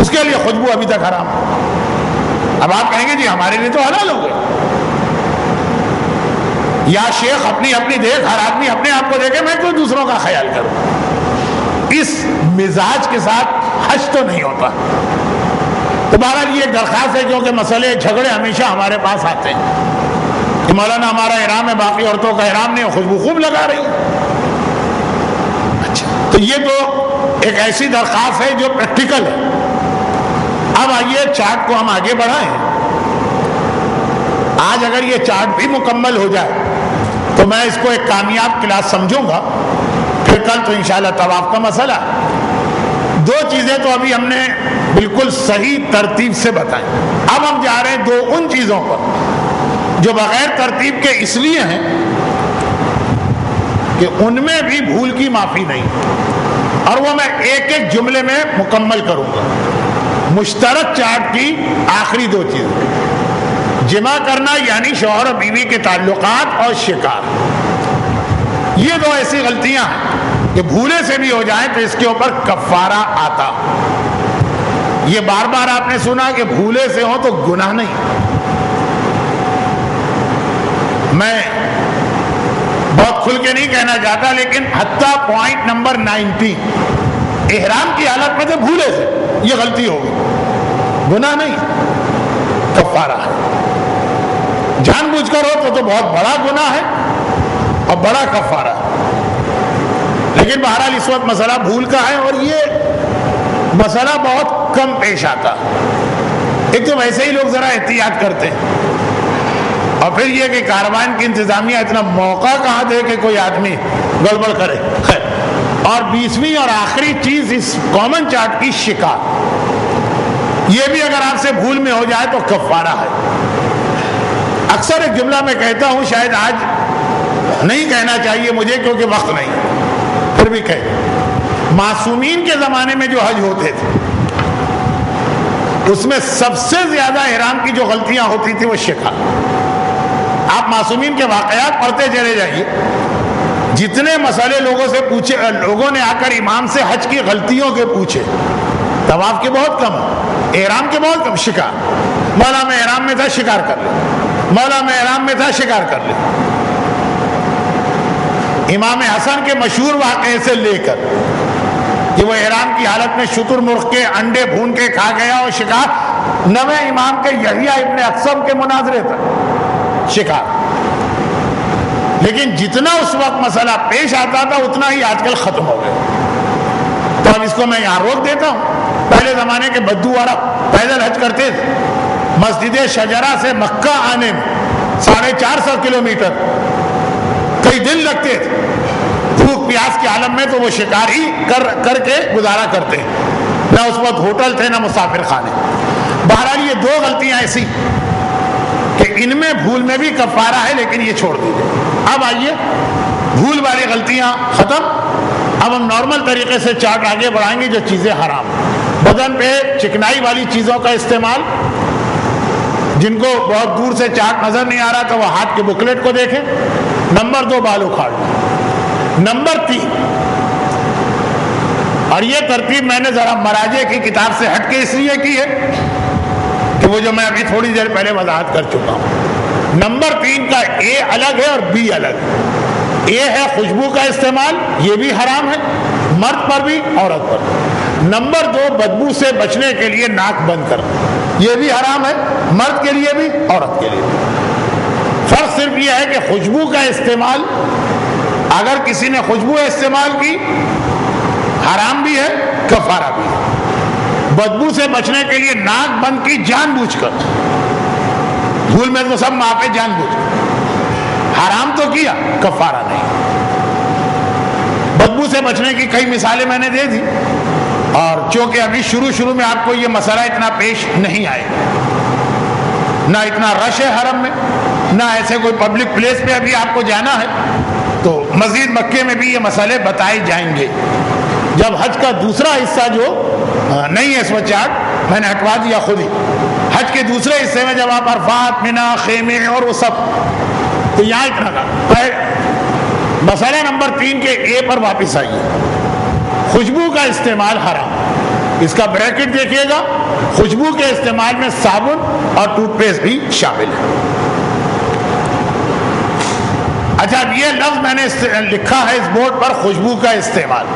Speaker 1: اس کے لیے خوشبو ابھی تک حرام ہے. اب آپ کہیں گے جی ہمارے لیے تو حلال ہو گئے. یا شیخ اپنی اپنی دیکھ, ہر آدمی اپنے آپ کو دیکھے, میں کیوں دوسروں کا خیال کروں. اس مزاج کے ساتھ حج تو نہیں ہوتا. تو بہرحال یہ ایک درخواست ہے کیونکہ مسئلے جھگڑے ہمیشہ ہمارے پاس آتے ہیں کہ مولانا ہمارا احرام ہے, باقی عورتوں کا احرام نہیں, خوشبو خوب لگا رہی ہے. اچھا, تو یہ تو ایک ایسی درخواست ہے جو پریکٹیکل ہے. اب آئیے چارٹ کو ہم آگے بڑھائیں. آج اگر یہ چارٹ بھی مکمل ہو جائے تو میں اس کو ایک کامیاب کلاس سمجھوں گا. پھر کل تو انشاءاللہ طواف کا مسئلہ. دو چیزیں تو ابھی ہم نے بالکل صحیح ترتیب سے بتائیں. اب ہم جا رہے ہیں دو ان چیزوں پر جو بغیر ترتیب کے اس لیے ہیں کہ ان میں بھی بھول کی معافی نہیں, اور وہ میں ایک ایک جملے میں مکمل کروں گا. مشترک چارٹ کی آخری دو چیزیں, جمع کرنا یعنی شوہر و بیوی کے تعلقات اور شکار. یہ دو ایسی غلطیاں ہیں کہ بھولے سے بھی ہو جائیں تو اس کے اوپر کفارہ آتا. یہ بار بار آپ نے سنا کہ بھولے سے ہو تو گناہ نہیں. میں بہت کھل کے نہیں کہنا چاہتا, لیکن حتیٰ پوائنٹ نمبر 19 احرام کی حالت میں تو بھولے سے یہ غلطی ہوگی, گناہ نہیں, کفارہ ہے. جان بوجھ کر ہو تو بہت بڑا گناہ ہے اور بڑا کفارہ ہے. لیکن بہرحال اس وقت مسئلہ بھول کا ہے اور یہ مسئلہ بہت کم پیش آتا. ایک تو ویسے ہی لوگ ذرا احتیاط کرتے ہیں, اور پھر یہ کہ کاروان کی انتظامیہ اتنا موقع کہاں دے کہ کوئی آدمی گڑبڑ کرے. اور 20ویں اور آخری چیز اس کامن چارٹ کی شکار, یہ بھی اگر آپ سے بھول میں ہو جائے تو کفارہ ہے. اکثر ایک جملہ میں کہتا ہوں, شاید آج نہیں کہنا چاہیے مجھے کیونکہ وقت نہیں, پھر بھی کہہ, معصومین کے زمانے میں جو حج ہوتے تھے اس میں سب سے زیادہ احرام کی جو غلطیاں ہوتی تھی وہ شکار. آپ معصومین کے واقعات پڑھتے چلے جائیے, جتنے مسئلے لوگوں سے پوچھے, لوگوں نے آ کر امام سے حج کی غلطیوں کے پوچھے, طواف کے بہت کم, احرام کے بہت کم. شکار, مولا میں احرام میں تھا شکار کر لے, مولا میں احرام میں تھا شکار کر لے. امام حسن کے مشہور واقعے سے لے کر کہ وہ احرام کی حالت میں شتر مرغ کے انڈے بھون کے کھا گیا اور شکار, نویں امام کے یحییٰ ابن اقسم کے مناظرے تک شکار. لیکن جتنا اس وقت مسئلہ پیش آتا تھا اتنا ہی آج کل ختم ہو گیا. تو اب اس کو میں یہاں روک دیتا ہوں. پہلے زمانے کے بدو عرب پیدل حج کرتے تھے. مسجد شجرہ سے مکہ آنے میں 450 کلومیٹر کئی دن لگتے تھے. بھوک پیاس کے عالم میں تو وہ شکار ہی کر کے گزارا کرتے. نہ اس وقت ہوٹل تھے نہ مسافر خانے. بہرحال یہ دو غلطیاں ایسی کہ ان میں بھول میں بھی کفارہ ہے, لیکن یہ چھوڑ دیجیے. اب آئیے, بھول والی غلطیاں ختم. اب ہم نارمل طریقے سے چارٹ آگے بڑھائیں گے. جو چیزیں حرام, بدن پہ چکنائی والی چیزوں کا استعمال, جن کو بہت دور سے چارٹ نظر نہیں آ رہا تو وہ ہاتھ کے بکلیٹ کو دیکھیں. نمبر 2 بال اکھاڑنا. نمبر 3, اور یہ ترتیب میں نے ذرا مراجع کی کتاب سے ہٹ کے اس لیے کی ہے کہ وہ جو میں ابھی تھوڑی دیر پہلے وضاحت کر چکا ہوں. نمبر 3 کا اے الگ ہے اور بی الگ ہے. اے ہے خوشبو کا استعمال, یہ بھی حرام ہے, مرد پر بھی عورت پر. نمبر 2 بدبو سے بچنے کے لیے ناک بند کرنا, یہ بھی حرام ہے, مرد کے لیے بھی عورت کے لیے بھی. فرق صرف یہ ہے کہ خوشبو کا استعمال, اگر کسی نے خوشبو استعمال کی حرام بھی ہے, کفارہ بھی ہے. بدبو سے بچنے کے لیے ناک بند کی جان بوجھ کر, بھول میں تو سب معاف ہے, جان بوجھ کر. حرام تو کیا, کفارہ نہیں. بدبو سے بچنے کی کئی مثالیں میں نے دے دی, اور چونکہ ابھی شروع میں آپ کو یہ مسئلہ اتنا پیش نہیں آئے, نہ اتنا رش ہے حرم میں, نہ ایسے کوئی پبلک پلیس پہ ابھی آپ کو جانا ہے, تو مزید مکے میں بھی یہ مسئلے بتائے جائیں گے. جب حج کا دوسرا حصہ جو نہیں ہے اس وقت چارٹ میں نے ہٹوا دیا خود ہی, حج کے دوسرے حصے میں جب آپ عرفات, منا, خیمے اور وہ سب, تو یہاں اتنا کا مسئلہ نمبر 3 کے اے پر واپس آئیے. خوشبو کا استعمال حرام. اس کا بریکٹ دیکھیے گا, خوشبو کے استعمال میں صابن اور ٹوتھ پیسٹ بھی شامل ہے. اچھا یہ لفظ میں نے لکھا ہے اس بورڈ پر, خوشبو کا استعمال,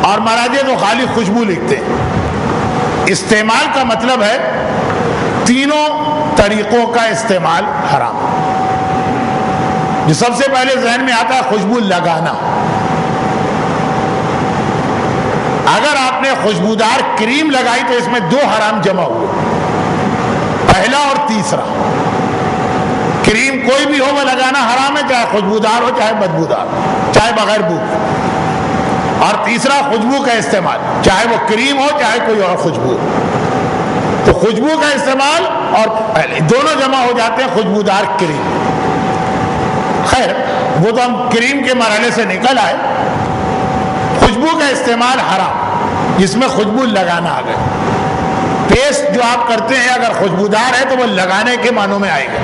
Speaker 1: اور مراجع تو خالی خوشبو لکھتے ہیں. استعمال کا مطلب ہے تینوں طریقوں کا استعمال حرام. جو سب سے پہلے ذہن میں آتا ہے خوشبو لگانا. اگر آپ نے خوشبودار کریم لگائی تو اس میں 2 حرام جمع ہوئے, پہلا اور تیسرا. کریم کوئی بھی ہو وہ لگانا حرام ہے, چاہے خوشبودار ہو چاہے بدبودار, چاہے بغیر بو. اور تیسرا خوشبو کا استعمال, چاہے وہ کریم ہو چاہے کوئی اور خوشبو. تو خوشبو کا استعمال اور پہلے دونوں جمع ہو جاتے ہیں خوشبودار کریم. خیر وہ تو ہم کریم کے مرحلے سے نکل آئے. خوشبو کا استعمال حرام, جس میں خوشبو لگانا آ گئے. پیسٹ جو آپ کرتے ہیں اگر خوشبودار ہے تو وہ لگانے کے معنوں میں آئے گا.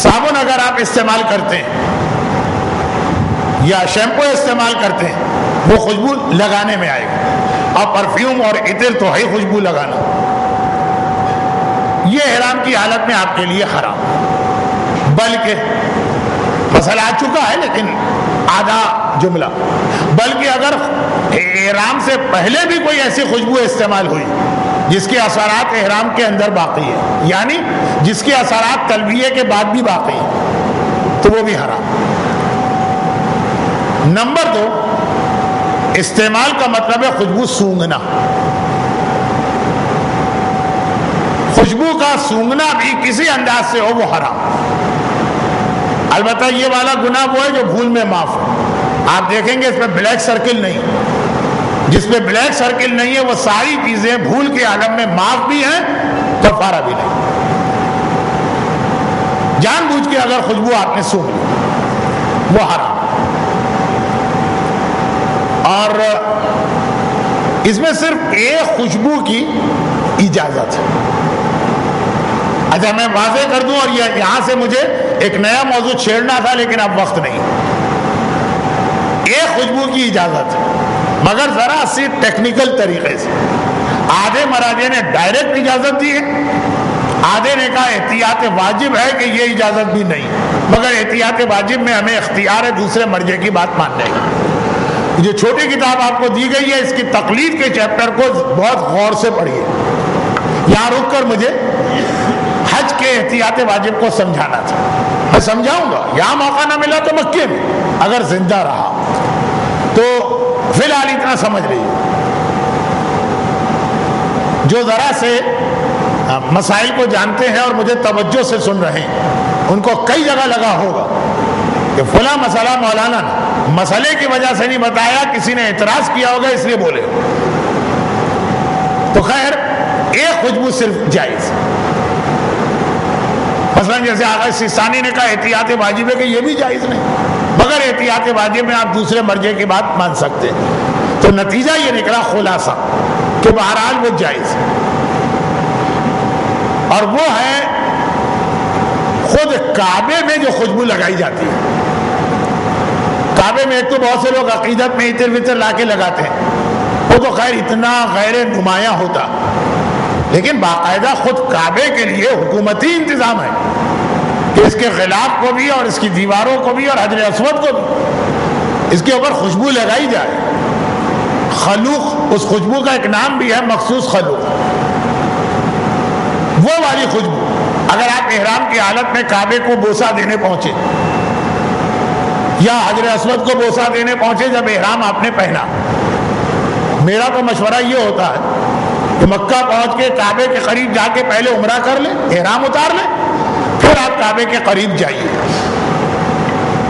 Speaker 1: صابن اگر آپ استعمال کرتے ہیں یا شیمپو استعمال کرتے ہیں وہ خوشبو لگانے میں آئے گا. اور پرفیوم اور عطر تو ہے خوشبو لگانا. یہ احرام کی حالت میں آپ کے لیے حرام. بلکہ مسئلہ آ چکا ہے لیکن آدھا جملہ, بلکہ اگر احرام سے پہلے بھی کوئی ایسی خوشبو استعمال ہوئی جس کے اثرات احرام کے اندر باقی ہیں, یعنی جس کے اثرات تلبیہ کے بعد بھی باقی ہیں, تو وہ بھی حرام. نمبر 2, استعمال کا مطلب ہے خوشبو سونگھنا. خوشبو کا سونگھنا بھی کسی انداز سے ہو وہ حرام. البتہ یہ والا گناہ وہ ہے جو بھول میں معاف ہے. آپ دیکھیں گے اس میں بلیک سرکل نہیں, جس پہ بلیک سرکل نہیں ہے وہ ساری چیزیں بھول کے عالم میں معاف بھی ہیں, کفارہ بھی نہیں. جان بوجھ کے اگر خوشبو آپ نے سونگھ لی وہ حرام. اور اس میں صرف ایک خوشبو کی اجازت ہے. اچھا میں واضح کر دوں, اور یہاں سے مجھے ایک نیا موضوع چھیڑنا تھا لیکن اب وقت نہیں. ایک خوشبو کی اجازت ہے مگر ذرا سی ٹیکنیکل طریقے سے. آدھے مراجع نے ڈائریکٹ اجازت دی ہے, آدھے نے کہا احتیاط واجب ہے کہ یہ اجازت بھی نہیں, مگر احتیاط واجب میں ہمیں اختیار ہے دوسرے مرجع کی بات ماننے کا. جو چھوٹی کتاب آپ کو دی گئی ہے اس کی تقلید کے چیپٹر کو بہت غور سے پڑھیے. یہاں رک کر مجھے حج کے احتیاط واجب ko سمجھانا تھا. میں سمجھاؤں گا, یہاں موقع نہ ملا تو مکے میں اگر زندہ رہا تو فی الحال اتنا سمجھ لیجیے. جو ذرا سے مسائل کو جانتے ہیں اور مجھے توجہ سے سن رہے ہیں ان کو کئی جگہ لگا ہوگا کہ فلاں مسئلہ مولانا نے مسئلے کی وجہ سے نہیں بتایا, کسی نے اعتراض کیا ہوگا اس لیے بولے. تو خیر ایک خوشبو صرف جائز. مثلا جیسے آغا سیستانی نے کہا احتیاط واجب ہے کہ یہ بھی جائز نہیں, مگر احتیاط واجب میں آپ دوسرے مرجع کی بات مان سکتے ہیں. تو نتیجہ یہ نکلا خلاصہ کہ بہرحال وہ جائز ہے. اور وہ ہے خود کعبے میں جو خوشبو لگائی جاتی ہے. کعبے میں ایک تو بہت سے لوگ عقیدت میں عطر وطر لا کے لگاتے ہیں, وہ تو خیر اتنا غیر نمایاں ہوتا, لیکن باقاعدہ خود کعبے کے لیے حکومتی انتظام ہے کہ اس کے غلاف کو بھی اور اس کی دیواروں کو بھی اور حجر اسود کو بھی اس کے اوپر خوشبو لگائی جائے. خلوق, اس خوشبو کا ایک نام بھی ہے مخصوص خلوق. وہ والی خوشبو اگر آپ احرام کی حالت میں کعبے کو بوسہ دینے پہنچے یا حجر اسود کو بوسہ دینے پہنچے جب احرام آپ نے پہنا, میرا تو مشورہ یہ ہوتا ہے کہ مکہ پہنچ کے کعبے کے قریب جا کے پہلے عمرہ کر لیں, احرام اتار لیں, پھر آپ کعبے کے قریب جائیے.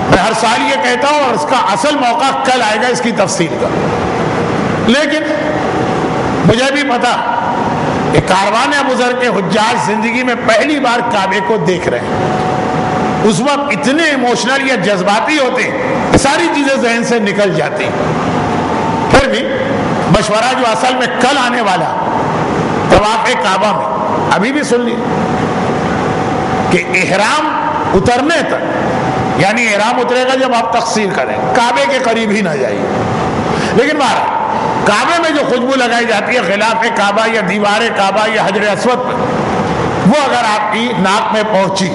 Speaker 1: میں ہر سال یہ کہتا ہوں اور اس کا اصل موقع کل آئے گا اس کی تفصیل کا. لیکن مجھے بھی پتا کہ کاروان ابو ذر کے حجاج زندگی میں پہلی بار کعبے کو دیکھ رہے ہیں. اس وقت اتنے ایموشنل یا جذباتی ہوتے ہیں، ساری چیزیں ذہن سے نکل جاتی ہیں۔ پھر بھی مشورہ جو اصل میں کل آنے والا طواف کعبہ میں، ابھی بھی سن لیے کہ احرام اترنے تک، یعنی احرام اترے گا جب آپ تقصیر کریں، کعبے کے قریب ہی نہ جائیے، لیکن بہرحال کعبے میں جو خوشبو لگائی جاتی ہے غلاف کعبہ یا دیوار کعبہ یا حجر اسود پر، وہ اگر آپ کی ناک میں پہنچی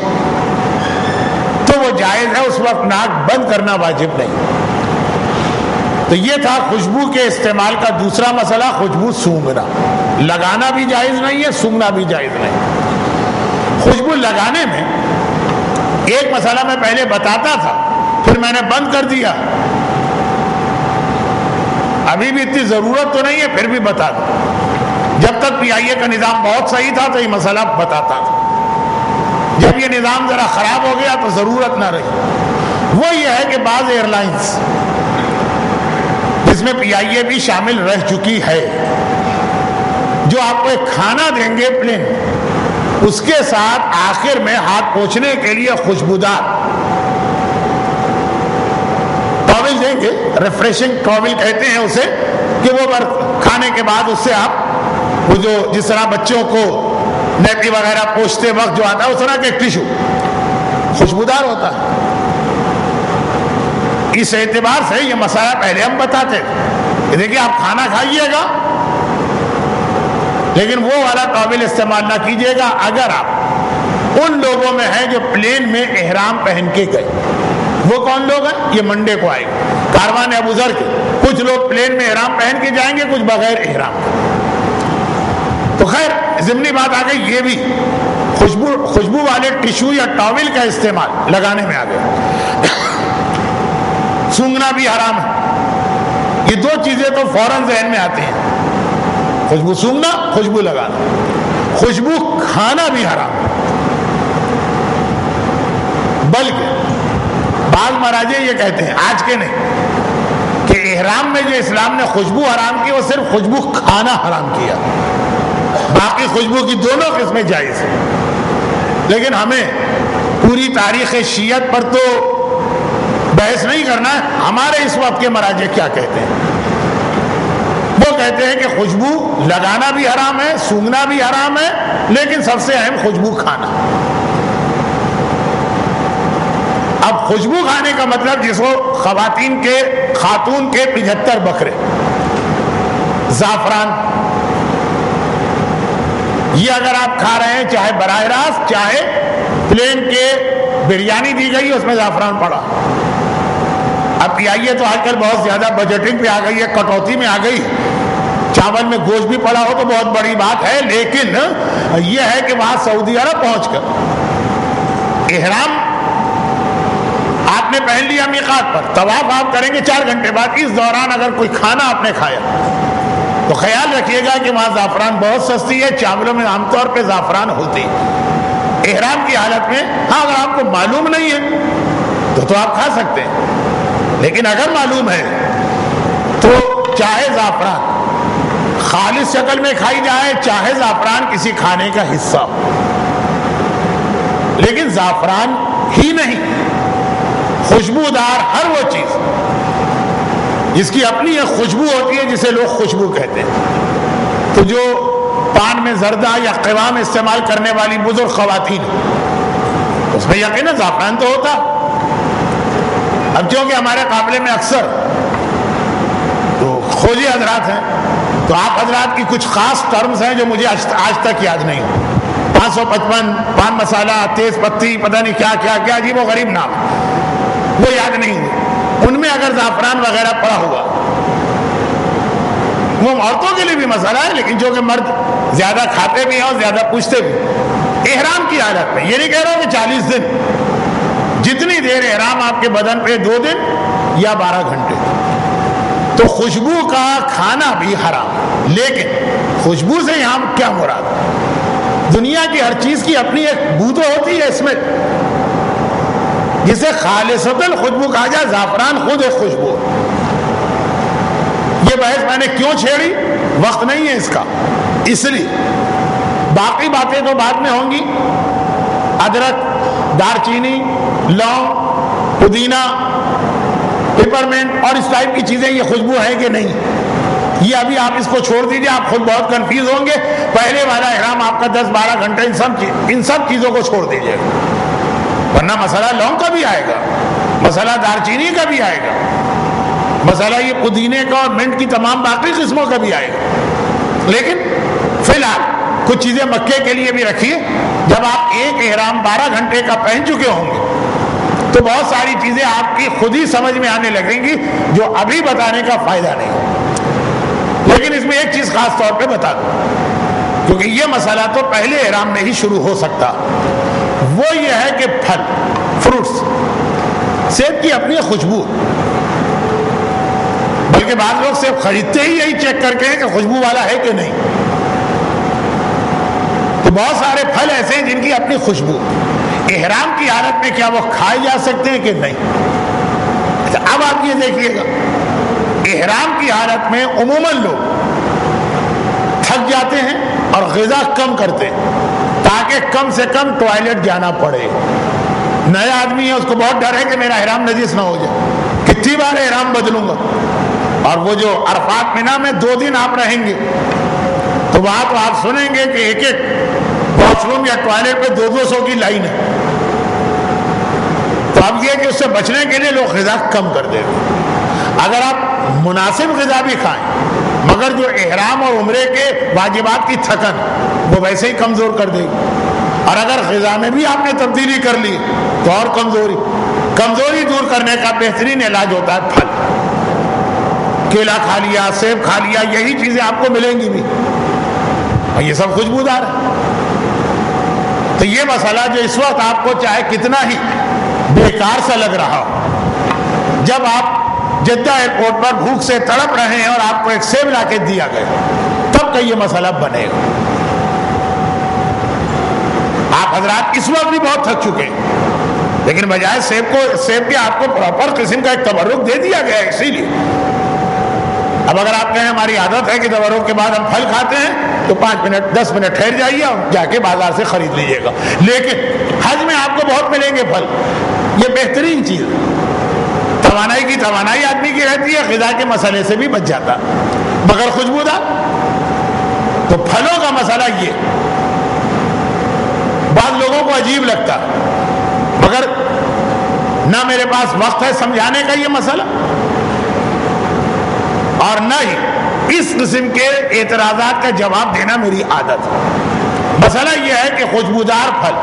Speaker 1: تو وہ جائز ہے، اس وقت ناک بند کرنا واجب نہیں۔ تو یہ تھا خوشبو کے استعمال کا دوسرا مسئلہ، خوشبو سونگھنا، لگانا بھی جائز نہیں ہے، سونگھنا بھی جائز نہیں۔ خوشبو لگانے میں ایک مسئلہ میں پہلے بتاتا تھا، پھر میں نے بند کر دیا، ابھی بھی اتنی ضرورت تو نہیں ہے، پھر بھی بتا دوں۔ جب تک پی آئی اے کا نظام بہت صحیح تھا تو یہ مسئلہ بتاتا تھا، جب یہ نظام ذرا خراب ہو گیا تو ضرورت نہ رہی۔ وہ یہ ہے کہ بعض ایئر لائنز جس میں پی آئی اے بھی شامل رہ چکی ہے، جو آپ کو ایک کھانا دیں گے پلین، اس کے ساتھ آخر میں ہاتھ پوچھنے کے لیے خوشبودار ٹاول دیں گے، ریفریشنگ ٹاول کہتے ہیں اسے، کہ وہ کھانے کے بعد اس سے آپ وہ جو جس طرح بچوں کو نیپی وغیرہ پوچھتے وقت جو آتا ہے اس طرح کا ایک ٹیشو خوشبودار ہوتا ہے۔ اس اعتبار سے یہ مسئلہ پہلے ہم بتاتے تھے کہ دیکھیے آپ کھانا کھائیے گا لیکن وہ والا ٹاول استعمال نہ کیجیے گا اگر آپ ان لوگوں میں ہیں جو پلین میں احرام پہن کے گئے۔ وہ کون لوگ ہیں؟ یہ منڈے کو آئے گا کاروان ابو ذر کے، کچھ لوگ پلین میں احرام پہن کے جائیں گے، کچھ بغیر احرام کے۔ تو خیر ضمنی بات آ گئی، یہ بھی خوشبو والے ٹیشو یا ٹاول کا استعمال لگانے میں آ گیا۔ سونگنا بھی حرام ہے۔ یہ دو چیزیں تو فوراً ذہن میں آتی ہیں، خوشبو سونگنا، خوشبو لگانا۔ خوشبو کھانا بھی حرام ہے، بلکہ بعض مراجع یہ کہتے ہیں، آج کے نہیں، کہ احرام میں جو اسلام نے خوشبو حرام کی وہ صرف خوشبو کھانا حرام کیا، باقی خوشبو کی دونوں قسمیں جائز ہیں۔ لیکن ہمیں پوری تاریخ شیعت پر تو بحث نہیں کرنا ہے، ہمارے اس وقت کے مراجع کیا کہتے ہیں؟ وہ کہتے ہیں کہ خوشبو لگانا بھی حرام ہے، سونگھنا بھی حرام ہے، لیکن سب سے اہم خوشبو کھانا۔ اب خوشبو کھانے کا مطلب جس کو خاتون کے 75 بکرے، زعفران، یہ اگر آپ کھا رہے ہیں چاہے براہ راست چاہے پلین کے بریانی دی گئی اس میں زعفران پڑا۔ اب پی آئی اے تو آج کل بہت زیادہ بجٹنگ پہ آ گئی ہے، کٹوتی میں آ گئی، چاول میں گوشت بھی پڑا ہو تو بہت بڑی بات ہے، لیکن یہ ہے کہ وہاں سعودی عرب پہنچ کر احرام آپ نے پہن لیا میقات پر، طواف آپ کریں گے 4 گھنٹے بعد، اس دوران اگر کوئی کھانا آپ نے کھایا تو خیال رکھیے گا کہ وہاں زعفران بہت سستی ہے، چاولوں میں عام طور پہ زعفران ہوتی ہے۔ احرام کی حالت میں ہاں اگر آپ کو معلوم نہیں ہے تو آپ کھا سکتے ہیں، لیکن اگر معلوم ہے تو چاہے زعفران خالص شکل میں کھائی جائے، چاہے زعفران کسی کھانے کا حصہ ہو، لیکن زعفران ہی نہیں، خوشبودار ہر وہ چیز جس کی اپنی ایک خوشبو ہوتی ہے جسے لوگ خوشبو کہتے ہیں۔ تو جو پان میں زردہ یا قوام استعمال کرنے والی بزرگ خواتین اس میں یقیناً زعفران تو ہوتا۔ اب چونکہ ہمارے قابلے میں اکثر تو خوجی حضرات ہیں، تو آپ حضرات کی کچھ خاص ٹرمز ہیں جو مجھے آج تک یاد نہیں ہو، 555 پان مسالہ، تیز پتی، پتہ نہیں کیا کیا کیا عجیب و غریب نام، وہ یاد نہیں ہوئے۔ ان میں اگر زعفران وغیرہ پڑا ہوا، وہ عورتوں کے لیے بھی مسئلہ ہے، لیکن جو کہ مرد زیادہ کھاتے بھی ہیں اور زیادہ پوچھتے بھی، احرام کی حالت میں، یہ نہیں کہہ رہا ہوں کہ 40 دن، جتنی دیر احرام آپ کے بدن پہ، 2 دن یا 12 گھنٹے، تو خوشبو کا کھانا بھی حرام۔ لیکن خوشبو سے یہاں کیا مراد؟ دنیا کی ہر چیز کی اپنی ایک بو تو ہوتی ہے، اس میں جسے خالصتاً خوشبو کہا جائے، زعفران خود ایک خوشبو۔ یہ بحث میں نے کیوں چھیڑی؟ وقت نہیں ہے اس کا، اس لیے باقی باتیں تو بعد میں ہوں گی، ادرک، دار چینی، لونگ، پودینہ، پیپرمنٹ اور اس ٹائپ کی چیزیں یہ خوشبو ہے کہ نہیں؟ یہ ابھی آپ اس کو چھوڑ دیجئے، آپ خود بہت کنفیوز ہوں گے. پہلے والا احرام آپ کا 10-12 گھنٹے ان سب چیزوں کو چھوڑ دیجئے، ورنہ مسئلہ لونگ کا بھی آئے گا، مسئلہ دار چینی کا بھی آئے گا، مسئلہ یہ پودینے کا اور منٹ کی تمام باقی قسموں کا بھی آئے گا. لیکن فی الحال کچھ چیزیں مکے کے لیے بھی رکھیے. جب آپ ایک احرام 12 گھنٹے کا پہن چکے ہوں گے تو بہت ساری چیزیں آپ کی خود ہی سمجھ میں آنے لگیں گی جو ابھی بتانے کا فائدہ نہیں. لیکن اس میں ایک چیز خاص طور پہ بتا دوں، کیونکہ یہ مسئلہ تو پہلے احرام میں ہی شروع ہو سکتا، وہ یہ ہے کہ پھل، فروٹس، سیب کی اپنی خوشبو، بلکہ بعض لوگ سیب خریدتے ہی یہی چیک کر کے کہ خوشبو والا ہے کہ نہیں. تو بہت سارے پھل ایسے ہیں جن کی اپنی خوشبو، احرام کی حالت میں کیا وہ کھائے جا سکتے ہیں کہ نہیں؟ اچھا اب آپ یہ دیکھیے گا، احرام کی حالت میں عموماً لوگ تھک جاتے ہیں اور غذا کم کرتے ہیں تاکہ کم سے کم ٹوائلٹ جانا پڑے. نیا آدمی ہے، اس کو بہت ڈر ہے کہ میرا احرام نجس نہ ہو جائے، کتنی بار احرام بدلوں گا. اور وہ جو عرفات مینا میں 2 دن آپ رہیں گے تو وہاں تو آپ سنیں گے کہ ایک ایک واش روم یا ٹوائلٹ پہ 200 کی لائن ہے. تو اب یہ کہ اس سے بچنے کے لیے لوگ غذا کم کر دیں. اگر آپ مناسب غذا بھی کھائیں مگر جو احرام اور عمرے کے واجبات کی تھکن وہ ویسے ہی کمزور کر دے گی. اور اگر غذا میں بھی آپ نے تبدیلی کر لی تو اور کمزوری دور کرنے کا بہترین علاج ہوتا ہے پھل. کیلا کھا لیا، سیب کھا لیا، یہی چیزیں آپ کو ملیں گی بھی، اور یہ سب خوشبودار ہے. تو یہ مسئلہ جو اس وقت آپ کو چاہے کتنا ہی بیکار سا لگ رہا ہو، جب آپ جدہ ایئرپورٹ پر بھوک سے تڑپ رہے ہیں اور آپ کو ایک سیب لا کے دیا گیا تب کا یہ مسئلہ بنے گا. آپ حضرات اس وقت بھی بہت تھک چکے ہیں، لیکن بجائے سیب کے آپ کو پراپر قسم کا ایک تبرک دے دیا گیا ہے. اسی لیے اب اگر آپ کہیں ہماری عادت ہے کہ تبرک کے بعد ہم پھل کھاتے ہیں تو 5 منٹ 10 منٹ ٹھہر جائیے اور جا کے بازار سے خرید لیجیے گا. لیکن حج میں آپ کو بہت ملیں گے پھل، یہ بہترین چیز. توانائی کی توانائی آدمی کی رہتی ہے، غذا کے مسئلے سے بھی بچ جاتا مگر خوشبودار. تو پھلوں کا مسئلہ یہ بعض لوگوں کو عجیب لگتا مگر نہ میرے پاس وقت ہے سمجھانے کا یہ مسئلہ اور نہ ہی اس قسم کے اعتراضات کا جواب دینا میری عادت ہے. مسئلہ یہ ہے کہ خوشبودار پھل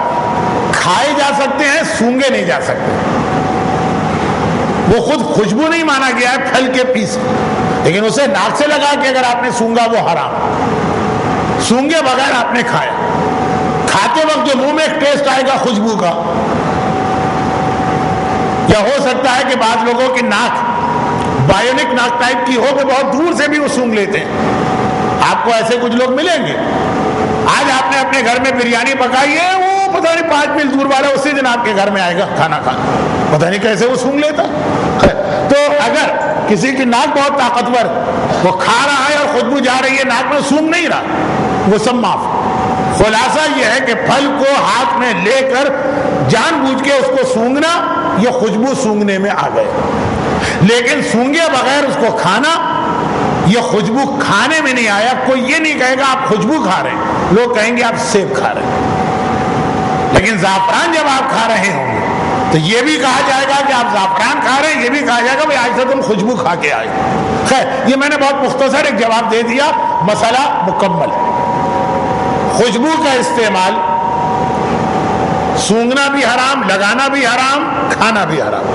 Speaker 1: کھائے جا سکتے ہیں، سونگے نہیں جا سکتے. وہ خود خوشبو نہیں مانا گیا ہے پھل کے پیس، لیکن اسے ناک سے لگا کے اگر آپ نے سونگا وہ حرام. سونگے بغیر آپ نے کھایا، کھاتے وقت جو منہ میں ایک ٹیسٹ آئے گا خوشبو کا، یا ہو سکتا ہے کہ بعض لوگوں کی ناک بایونک ناک ٹائپ کی ہو کہ بہت دور سے بھی وہ سونگ لیتے ہیں. آپ کو ایسے کچھ لوگ ملیں گے. آج آپ نے اپنے گھر میں بریانی پکائی ہے، وہ پتہ نہیں 5 میل دور والا اسی دن آپ کے گھر میں آئے گا کھانا کھانا، پتہ نہیں کیسے وہ سونگ لیتا. تو اگر کسی کی ناک بہت طاقتور، وہ کھا رہا ہے اور خوشبو جا رہی ہے ناک میں، سونگ نہیں رہا، وہ سب معاف. خلاصہ یہ ہے کہ پھل کو ہاتھ میں لے کر جان بوجھ کے اس کو سونگنا، یہ خوشبو سونگنے میں آ گئے. لیکن سونگے بغیر اس کو کھانا، یہ خوشبو کھانے میں نہیں آیا. کوئی یہ نہیں کہے گا آپ خوشبو کھا رہے ہیں، لوگ کہیں گے آپ سیب کھا رہے ہیں. لیکن زعفران جب آپ کھا رہے ہوں گے تو یہ بھی کہا جائے گا کہ آپ زعفران کھا رہے ہیں، یہ بھی کہا جائے گا بھائی آج سے تم خوشبو کھا کے آئے. خیر یہ میں نے بہت مختصر ایک جواب دے دیا، مسئلہ مکمل. خوشبو کا استعمال سونگنا بھی حرام، لگانا بھی حرام، کھانا بھی حرام.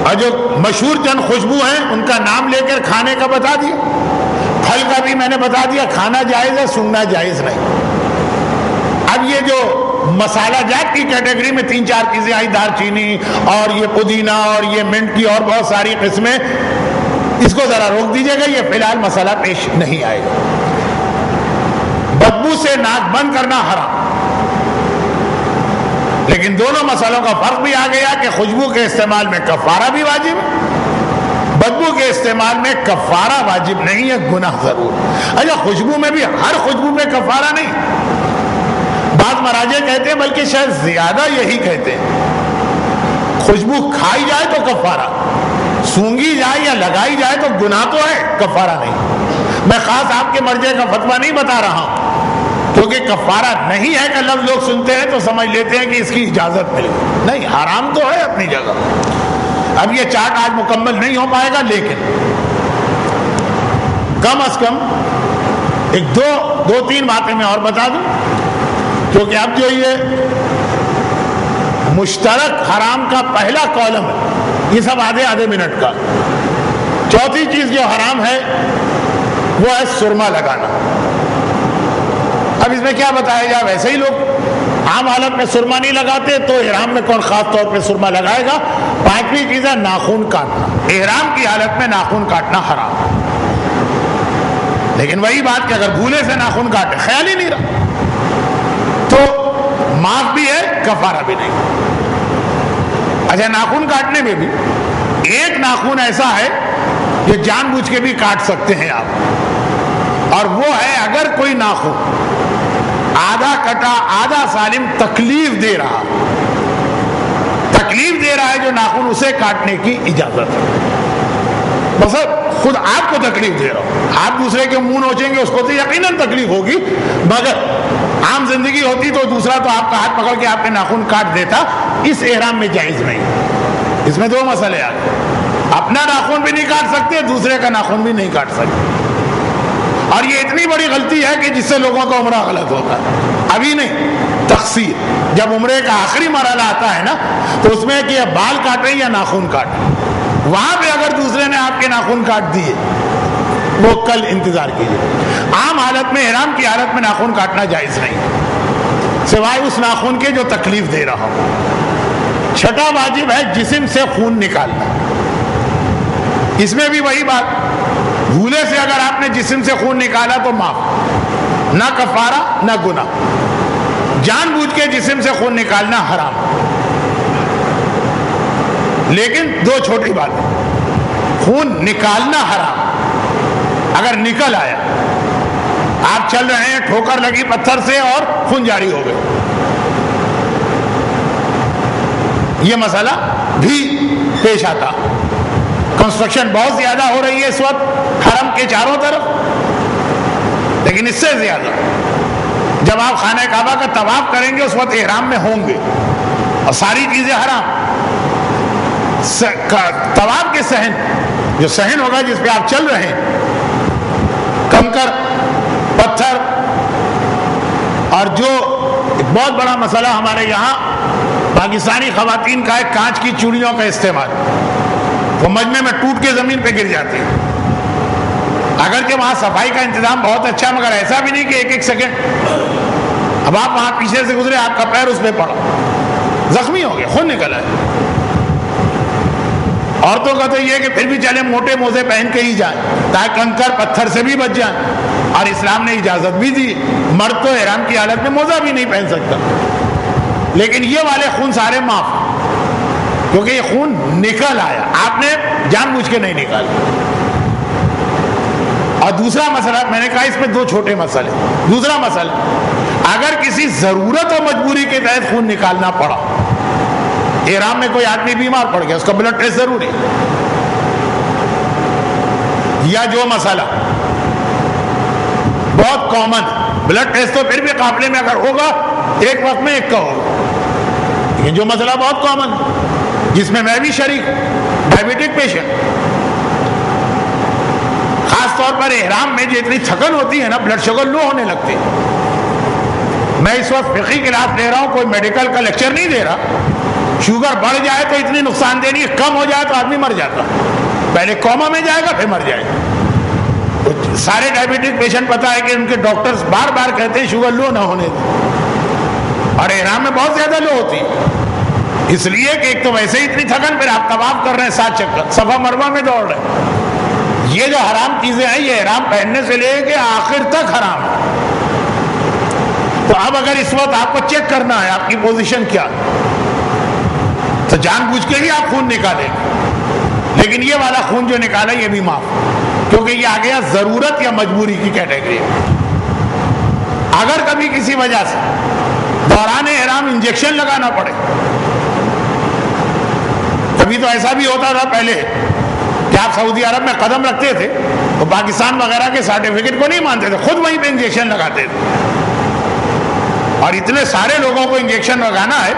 Speaker 1: اور جو مشہور چند خوشبو ہیں ان کا نام لے کر کھانے کا بتا دیا، پھل کا بھی میں نے بتا دیا، کھانا جائز ہے، سونگنا جائز نہیں. اب یہ جو مسالہ جات کی کیٹیگری میں 3-4 چیزیں آئی، دار چینی اور یہ پودینہ اور یہ منٹ کی اور بہت ساری قسمیں، اس کو ذرا روک دیجیے گا، یہ فی الحال مسئلہ پیش نہیں آئے گا. بدبو سے ناک بند کرنا حرام. لیکن دونوں مسئلوں کا فرق بھی آ گیا کہ خوشبو کے استعمال میں کفارہ بھی واجب ہے، بدبو کے استعمال میں کفارہ واجب نہیں ہے، گناہ ضرور. اچھا خوشبو میں بھی ہر خوشبو میں کفارہ نہیں. بعض مراجع کہتے ہیں بلکہ شاید زیادہ یہی کہتے ہیں، خوشبو کھائی جائے تو کفارہ، سونگی جائے یا لگائی جائے تو گناہ تو ہے، کفارہ نہیں۔ میں خاص آپ کے مرجع کا فتویٰ نہیں بتا رہا ہوں، کیونکہ کفارہ نہیں ہے کہ لفظ لوگ سنتے ہیں تو سمجھ لیتے ہیں کہ اس کی اجازت مل گئی، نہیں، حرام تو ہے اپنی جگہ۔ اب یہ چارٹ آج مکمل نہیں ہو پائے گا، لیکن کم از کم ایک دو تین باتیں میں اور بتا دوں، کیونکہ اب جو یہ مشترک حرام کا پہلا کالم ہے یہ سب آدھے منٹ کا۔ چوتھی چیز جو حرام ہے وہ ہے سرما لگانا۔ اب اس میں کیا بتایا جائے، ویسے ہی لوگ عام حالت میں سرما نہیں لگاتے، تو احرام میں کون خاص طور پہ سرما لگائے گا؟ پانچویں چیز ہے ناخن کاٹنا۔ احرام کی حالت میں ناخن کاٹنا حرام، لیکن وہی بات کہ اگر بھولے سے ناخن کاٹے، خیال ہی نہیں رہا، تو معاف بھی ہے، کفارہ بھی نہیں۔ اچھا، ناخن کاٹنے میں بھی ایک ناخن ایسا ہے جو جان بوجھ کے بھی کاٹ سکتے ہیں آپ، اور وہ ہے اگر کوئی ناخن آدھا کٹا آدھا سالم تکلیف دے رہا ہے جو ناخن، اسے کاٹنے کی اجازت ہے۔ بس خود آپ کو تکلیف دے رہا ہو، آپ دوسرے کے منہ نوچیں گے، اس کو تو یقیناً تکلیف ہوگی، مگر عام زندگی ہوتی تو دوسرا تو آپ کا ہاتھ پکڑ کے آپ کے ناخن کاٹ دیتا۔ اس احرام میں جائز نہیں۔ اس میں دو مسئلے آ گئے، اپنا ناخن بھی نہیں کاٹ سکتے، دوسرے کا ناخن بھی نہیں کاٹ سکتے، اور یہ اتنی بڑی غلطی ہے کہ جس سے لوگوں کا عمرہ غلط ہوتا ہے۔ ابھی نہیں، تقصیر، جب عمرے کا آخری مرحلہ آتا ہے نا، تو اس میں کہ بال کاٹیں یا ناخن کاٹیں، وہاں پہ اگر دوسرے نے آپ کے ناخن کاٹ دیے، وہ کل انتظار کیجیے۔ عام حالت میں، احرام کی حالت میں ناخن کاٹنا جائز نہیں، سوائے اس ناخن کے جو تکلیف دے رہا ہو۔ چھٹا واجب ہے جسم سے خون نکالنا۔ اس میں بھی وہی بات، بھولے سے اگر آپ نے جسم سے خون نکالا تو معاف، نہ کفارہ نہ گناہ۔ جان بوجھ کے جسم سے خون نکالنا حرام۔ لیکن دو چھوٹی باتیں، خون نکالنا حرام، اگر نکل آیا، آپ چل رہے ہیں، ٹھوکر لگی پتھر سے اور خون جاری ہو گئے، یہ مسئلہ بھی پیش آتا۔ کنسٹرکشن بہت زیادہ ہو رہی ہے اس وقت حرم کے چاروں طرف، لیکن اس سے زیادہ جب آپ خانہ کعبہ کا طواف کریں گے اس وقت احرام میں ہوں گے اور ساری چیزیں حرام۔ طواف کے صحن، جو صحن ہوگا جس پہ آپ چل رہے ہیں، کنکر، پتھر، اور جو ایک بہت بڑا مسئلہ ہمارے یہاں پاکستانی خواتین کا ہے، کانچ کی چوڑیوں کا استعمال، وہ مجمع میں ٹوٹ کے زمین پہ گر جاتی ہے۔ اگرچہ وہاں صفائی کا انتظام بہت اچھا، مگر ایسا بھی نہیں کہ ایک سیکنڈ اب آپ وہاں پیچھے سے گزرے، آپ کا پیر اس پہ پڑا، زخمی ہو گیا، خون نکل آئے۔ عورتوں کا تو یہ کہ پھر بھی چلے موٹے موزے پہن کے ہی جائیں تاکہ کنکر پتھر سے بھی بچ جائیں، اور اسلام نے اجازت بھی دی، مرد تو احرام کی حالت میں موزہ بھی نہیں پہن سکتا۔ لیکن یہ والے خون سارے معاف، کیونکہ یہ خون نکل آیا، آپ نے جان بوجھ کے نہیں نکالا۔ اور دوسرا مسئلہ، میں نے کہا اس میں دو چھوٹے مسئلے۔ دوسرا مسئلہ، اگر کسی ضرورت و مجبوری کے تحت خون نکالنا پڑا، احرام میں کوئی آدمی بیمار پڑ گیا، اس کا بلڈ ٹیسٹ ضروری، یا جو مسئلہ بہت کامن، بلڈ ٹیسٹ تو پھر بھی قافلے میں اگر ہوگا ایک وقت میں ایک کا ہوگا، لیکن جو مسئلہ بہت کامن ہے جس میں بھی شریک ہوں، ڈائبٹک پیشنٹ، خاص طور پر احرام میں جو اتنی تھکن ہوتی ہے نا، بلڈ شوگر لو ہونے لگتی ہے۔ میں اس وقت فقہی کلاس دے رہا ہوں، کوئی میڈیکل کا لیکچر نہیں دے رہا۔ شوگر بڑھ جائے تو اتنی نقصان دہ نہیں ہے، کم ہو جائے تو آدمی مر جاتا، پہلے کوما میں جائے گا پھر مر جائے گا۔ سارے ڈائبٹک پیشنٹ پتا ہے کہ ان کے ڈاکٹرز بار بار کہتے ہیں شوگر لو نہ ہونے دیں، اور احرام میں بہت زیادہ لو ہوتی ہے، اس لیے کہ ایک تو ویسے ہی اتنی تھکن، پھر آپ طواف کر رہے ہیں 7 چکر، صفا مروہ میں دوڑ رہے ہیں۔ یہ جو حرام چیزیں ہیں، یہ احرام پہننے سے لے کے آخر تک حرام ہے۔ تو اب اگر اس وقت آپ کو چیک کرنا ہے آپ کی پوزیشن کیا، تو جان بوجھ کے ہی آپ خون نکالیں، لیکن یہ والا خون جو نکالا یہ بھی معاف، کیونکہ یہ آ گیا ضرورت یا مجبوری کی کیٹیگری۔ اگر کبھی کسی وجہ سے دوران احرام انجیکشن لگانا پڑے. کبھی تو ایسا بھی ہوتا تھا پہلے کہ آپ سعودی عرب میں قدم رکھتے تھے تو پاکستان وغیرہ کے سرٹیفکیٹ کو نہیں مانتے تھے, خود وہیں پہ انجیکشن لگاتے تھے. اور اتنے سارے لوگوں کو انجیکشن لگانا ہے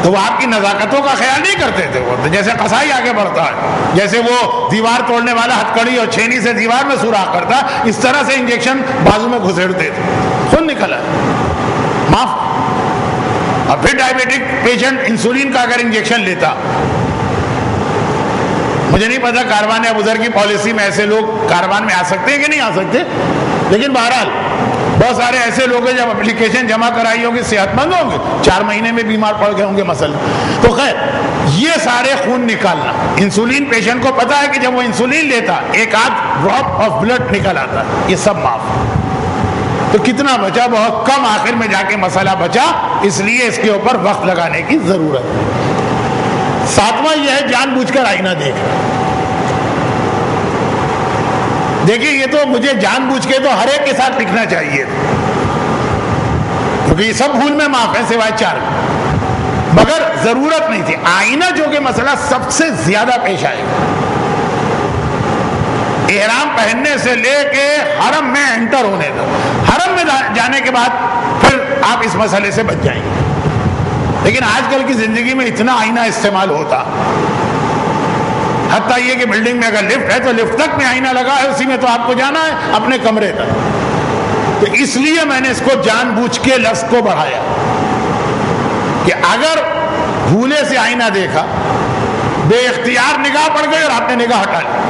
Speaker 1: تو وہ آپ کی نزاکتوں کا خیال نہیں کرتے تھے. وہ جیسے قصائی آگے بڑھتا ہے, جیسے وہ دیوار توڑنے والا ہتھکڑی اور چھینی سے دیوار میں سوراخ کرتا, اس طرح سے انجیکشن بازو میں گھسیڑتے تھے. خود نکلا معاف. اور پھر ڈائبیٹک پیشنٹ انسولین کا اگر انجیکشن لیتا, مجھے نہیں پتا کاروان ابوذر کی پالیسی میں ایسے لوگ کاروان میں آ سکتے ہیں کہ نہیں آ سکتے, لیکن بہرحال بہت سارے ایسے لوگ ہیں جب اپلیکیشن جمع کرائی ہوگی صحت مند ہوں گے, 4 مہینے میں بیمار پڑ گئے ہوں گے مثلا. تو خیر یہ سارے خون نکالنا, انسولین پیشنٹ کو پتا ہے کہ جب وہ انسولین لیتا ایک آدھ ڈراپ آف بلڈ نکل آتا ہے, یہ سب معاف. تو کتنا بچا؟ بہت کم. آخر میں جا کے مسئلہ بچا, اس لیے اس کے اوپر وقت لگانے کی ضرورت ہے. 7واں یہ ہے جان بوجھ کر آئینہ دیکھنا. دیکھیے یہ تو مجھے جان بوجھ کے تو ہر ایک کے ساتھ لکھنا چاہیے, کیونکہ یہ سب بھول میں معاف ہے سوائے 4, مگر ضرورت نہیں تھی. آئینہ جو کہ مسئلہ سب سے زیادہ پیش آئے گا, احرام پہننے سے لے کے حرم میں انٹر ہونے تک. حرم میں جانے کے بعد پھر آپ اس مسئلے سے بچ جائیں گے. لیکن آج کل کی زندگی میں اتنا آئینہ استعمال ہوتا, حتیٰ یہ کہ بلڈنگ میں اگر لفٹ ہے تو لفٹ تک میں آئینہ لگا ہے, اسی میں تو آپ کو جانا ہے اپنے کمرے تک. تو اس لیے میں نے اس کو جان بوجھ کے لفظ کو بڑھایا کہ اگر بھولے سے آئینہ دیکھا, بے اختیار نگاہ پڑ گئی اور آپ نے نگاہ ہٹا لی,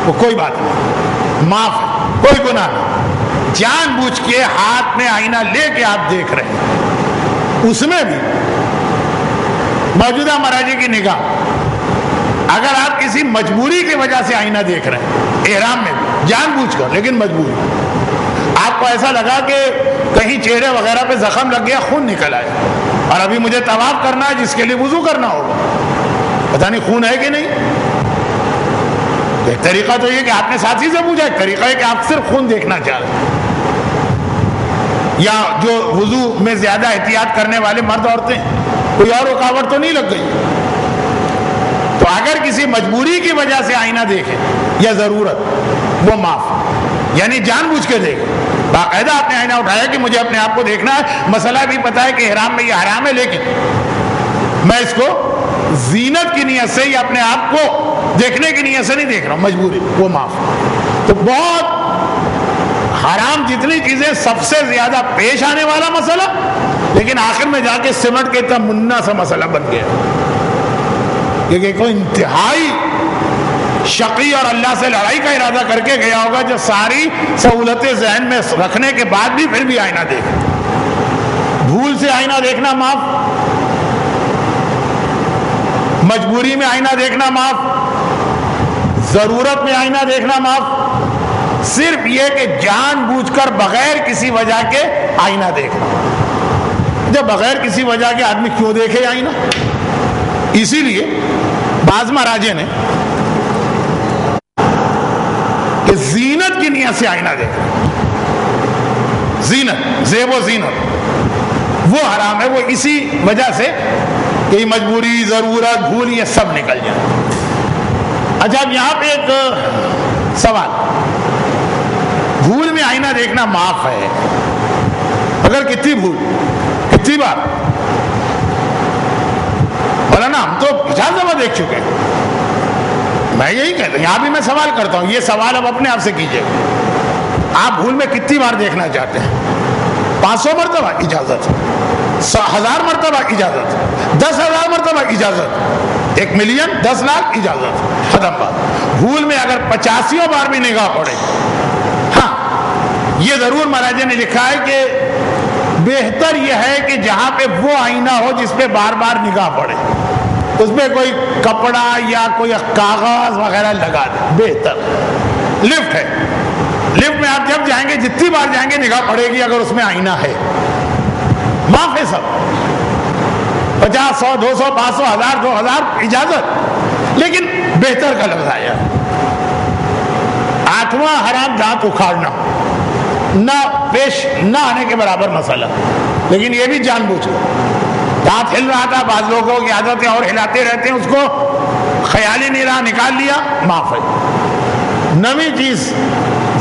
Speaker 1: وہ کوئی بات نہیں, معاف ہے, کوئی گناہ نہیں. جان بوجھ کے ہاتھ میں آئینہ لے کے آپ دیکھ رہے ہیں, اس میں بھی موجودہ مراجع کی نگاہ. اگر آپ کسی مجبوری کی وجہ سے آئینہ دیکھ رہے ہیں احرام میں بھی جان بوجھ کر, لیکن مجبوری, آپ کو ایسا لگا کہ کہیں چہرے وغیرہ پہ زخم لگ گیا, خون نکل آئے, اور ابھی مجھے طواف کرنا ہے جس کے لیے وضو کرنا ہوگا, پتہ نہیں خون ہے کہ نہیں. ایک طریقہ تو یہ کہ آپ نے ساتھی سے پوچھا, ایک طریقہ ہے کہ آپ صرف خون دیکھنا چاہ رہے ہیں, یا جو وضو میں زیادہ احتیاط کرنے والے مرد عورتیں, کوئی اور رکاوٹ تو نہیں لگ گئی. تو اگر کسی مجبوری کی وجہ سے آئینہ دیکھے یا ضرورت, وہ معاف, یعنی جان بوجھ کے دیکھے. باقاعدہ آپ نے آئینہ اٹھایا کہ مجھے اپنے آپ کو دیکھنا ہے, مسئلہ بھی پتا ہے کہ احرام میں یہ حرام ہے, لیکن میں اس کو زینت کی نیت سے یا اپنے آپ کو دیکھنے کی نیت سے نہیں دیکھ رہا ہوں, مجبوری, وہ معاف. تو بہت حرام جتنی چیزیں سب سے زیادہ پیش آنے والا مسئلہ, لیکن آخر میں جا کے سمٹ کے اتنا منا سا مسئلہ بن گیا, کیونکہ کوئی انتہائی شقی اور اللہ سے لڑائی کا ارادہ کر کے گیا ہوگا جو ساری سہولتیں ذہن میں رکھنے کے بعد بھی پھر بھی آئینہ دیکھے. بھول سے آئینہ دیکھنا معاف, مجبوری میں آئینہ دیکھنا معاف, ضرورت میں آئینہ دیکھنا معاف, صرف یہ کہ جان بوجھ کر بغیر کسی وجہ کے آئینہ دیکھنا. جب بغیر کسی وجہ کے آدمی کیوں دیکھے آئینہ؟ اسی لیے بعض مراجع نے کہ زینت کی نیت سے آئینہ دیکھنا, زینت, زیب و زینت, وہ حرام ہے. وہ اسی وجہ سے کہ مجبوری, ضرورت, بھول, یہ سب نکل جائے. اچھا اب یہاں پہ ایک سوال, بھول میں آئینہ دیکھنا معاف ہے, اگر کتنی بھول, کتنی بار؟ مولانا ہم تو 50 دفعہ دیکھ چکے ہیں. میں یہی کہتا ہوں, یہاں بھی میں سوال کرتا ہوں, یہ سوال اب اپنے آپ سے کیجئے, آپ بھول میں کتنی بار دیکھنا چاہتے ہیں؟ 500 مرتبہ اجازت, 1000 مرتبہ اجازت, 10,000 مرتبہ اجازت, 1 ملین, 10 لاکھ اجازت, ختم بات. بھول میں اگر 85 بار بھی نگاہ پڑے, ہاں یہ ضرور مراجع نے لکھا ہے کہ بہتر یہ ہے کہ جہاں پہ وہ آئینہ ہو جس پہ بار بار نگاہ پڑے, اس پہ کوئی کپڑا یا کوئی کاغذ وغیرہ لگا دے, بہتر. لفٹ ہے, لفٹ میں آپ جب جائیں گے جتنی بار جائیں گے نگاہ پڑے گی اگر اس میں آئینہ ہے, معاف ہے سب. 50, 100, 200, 500, 1000, 2000 اجازت, لیکن بہتر کا لفظ آیا. 8واں حرام دانت اکھاڑنا, نہ پیش نہ آنے کے برابر مسئلہ، لیکن یہ بھی جان بوجھ کر ہاتھ ہل رہا تھا، بعض لوگوں کی عادت ہے اور ہلاتے رہتے ہیں، اس کو خیال ہی نہیں رہا، نکال لیا، معاف ہے۔ نویں چیز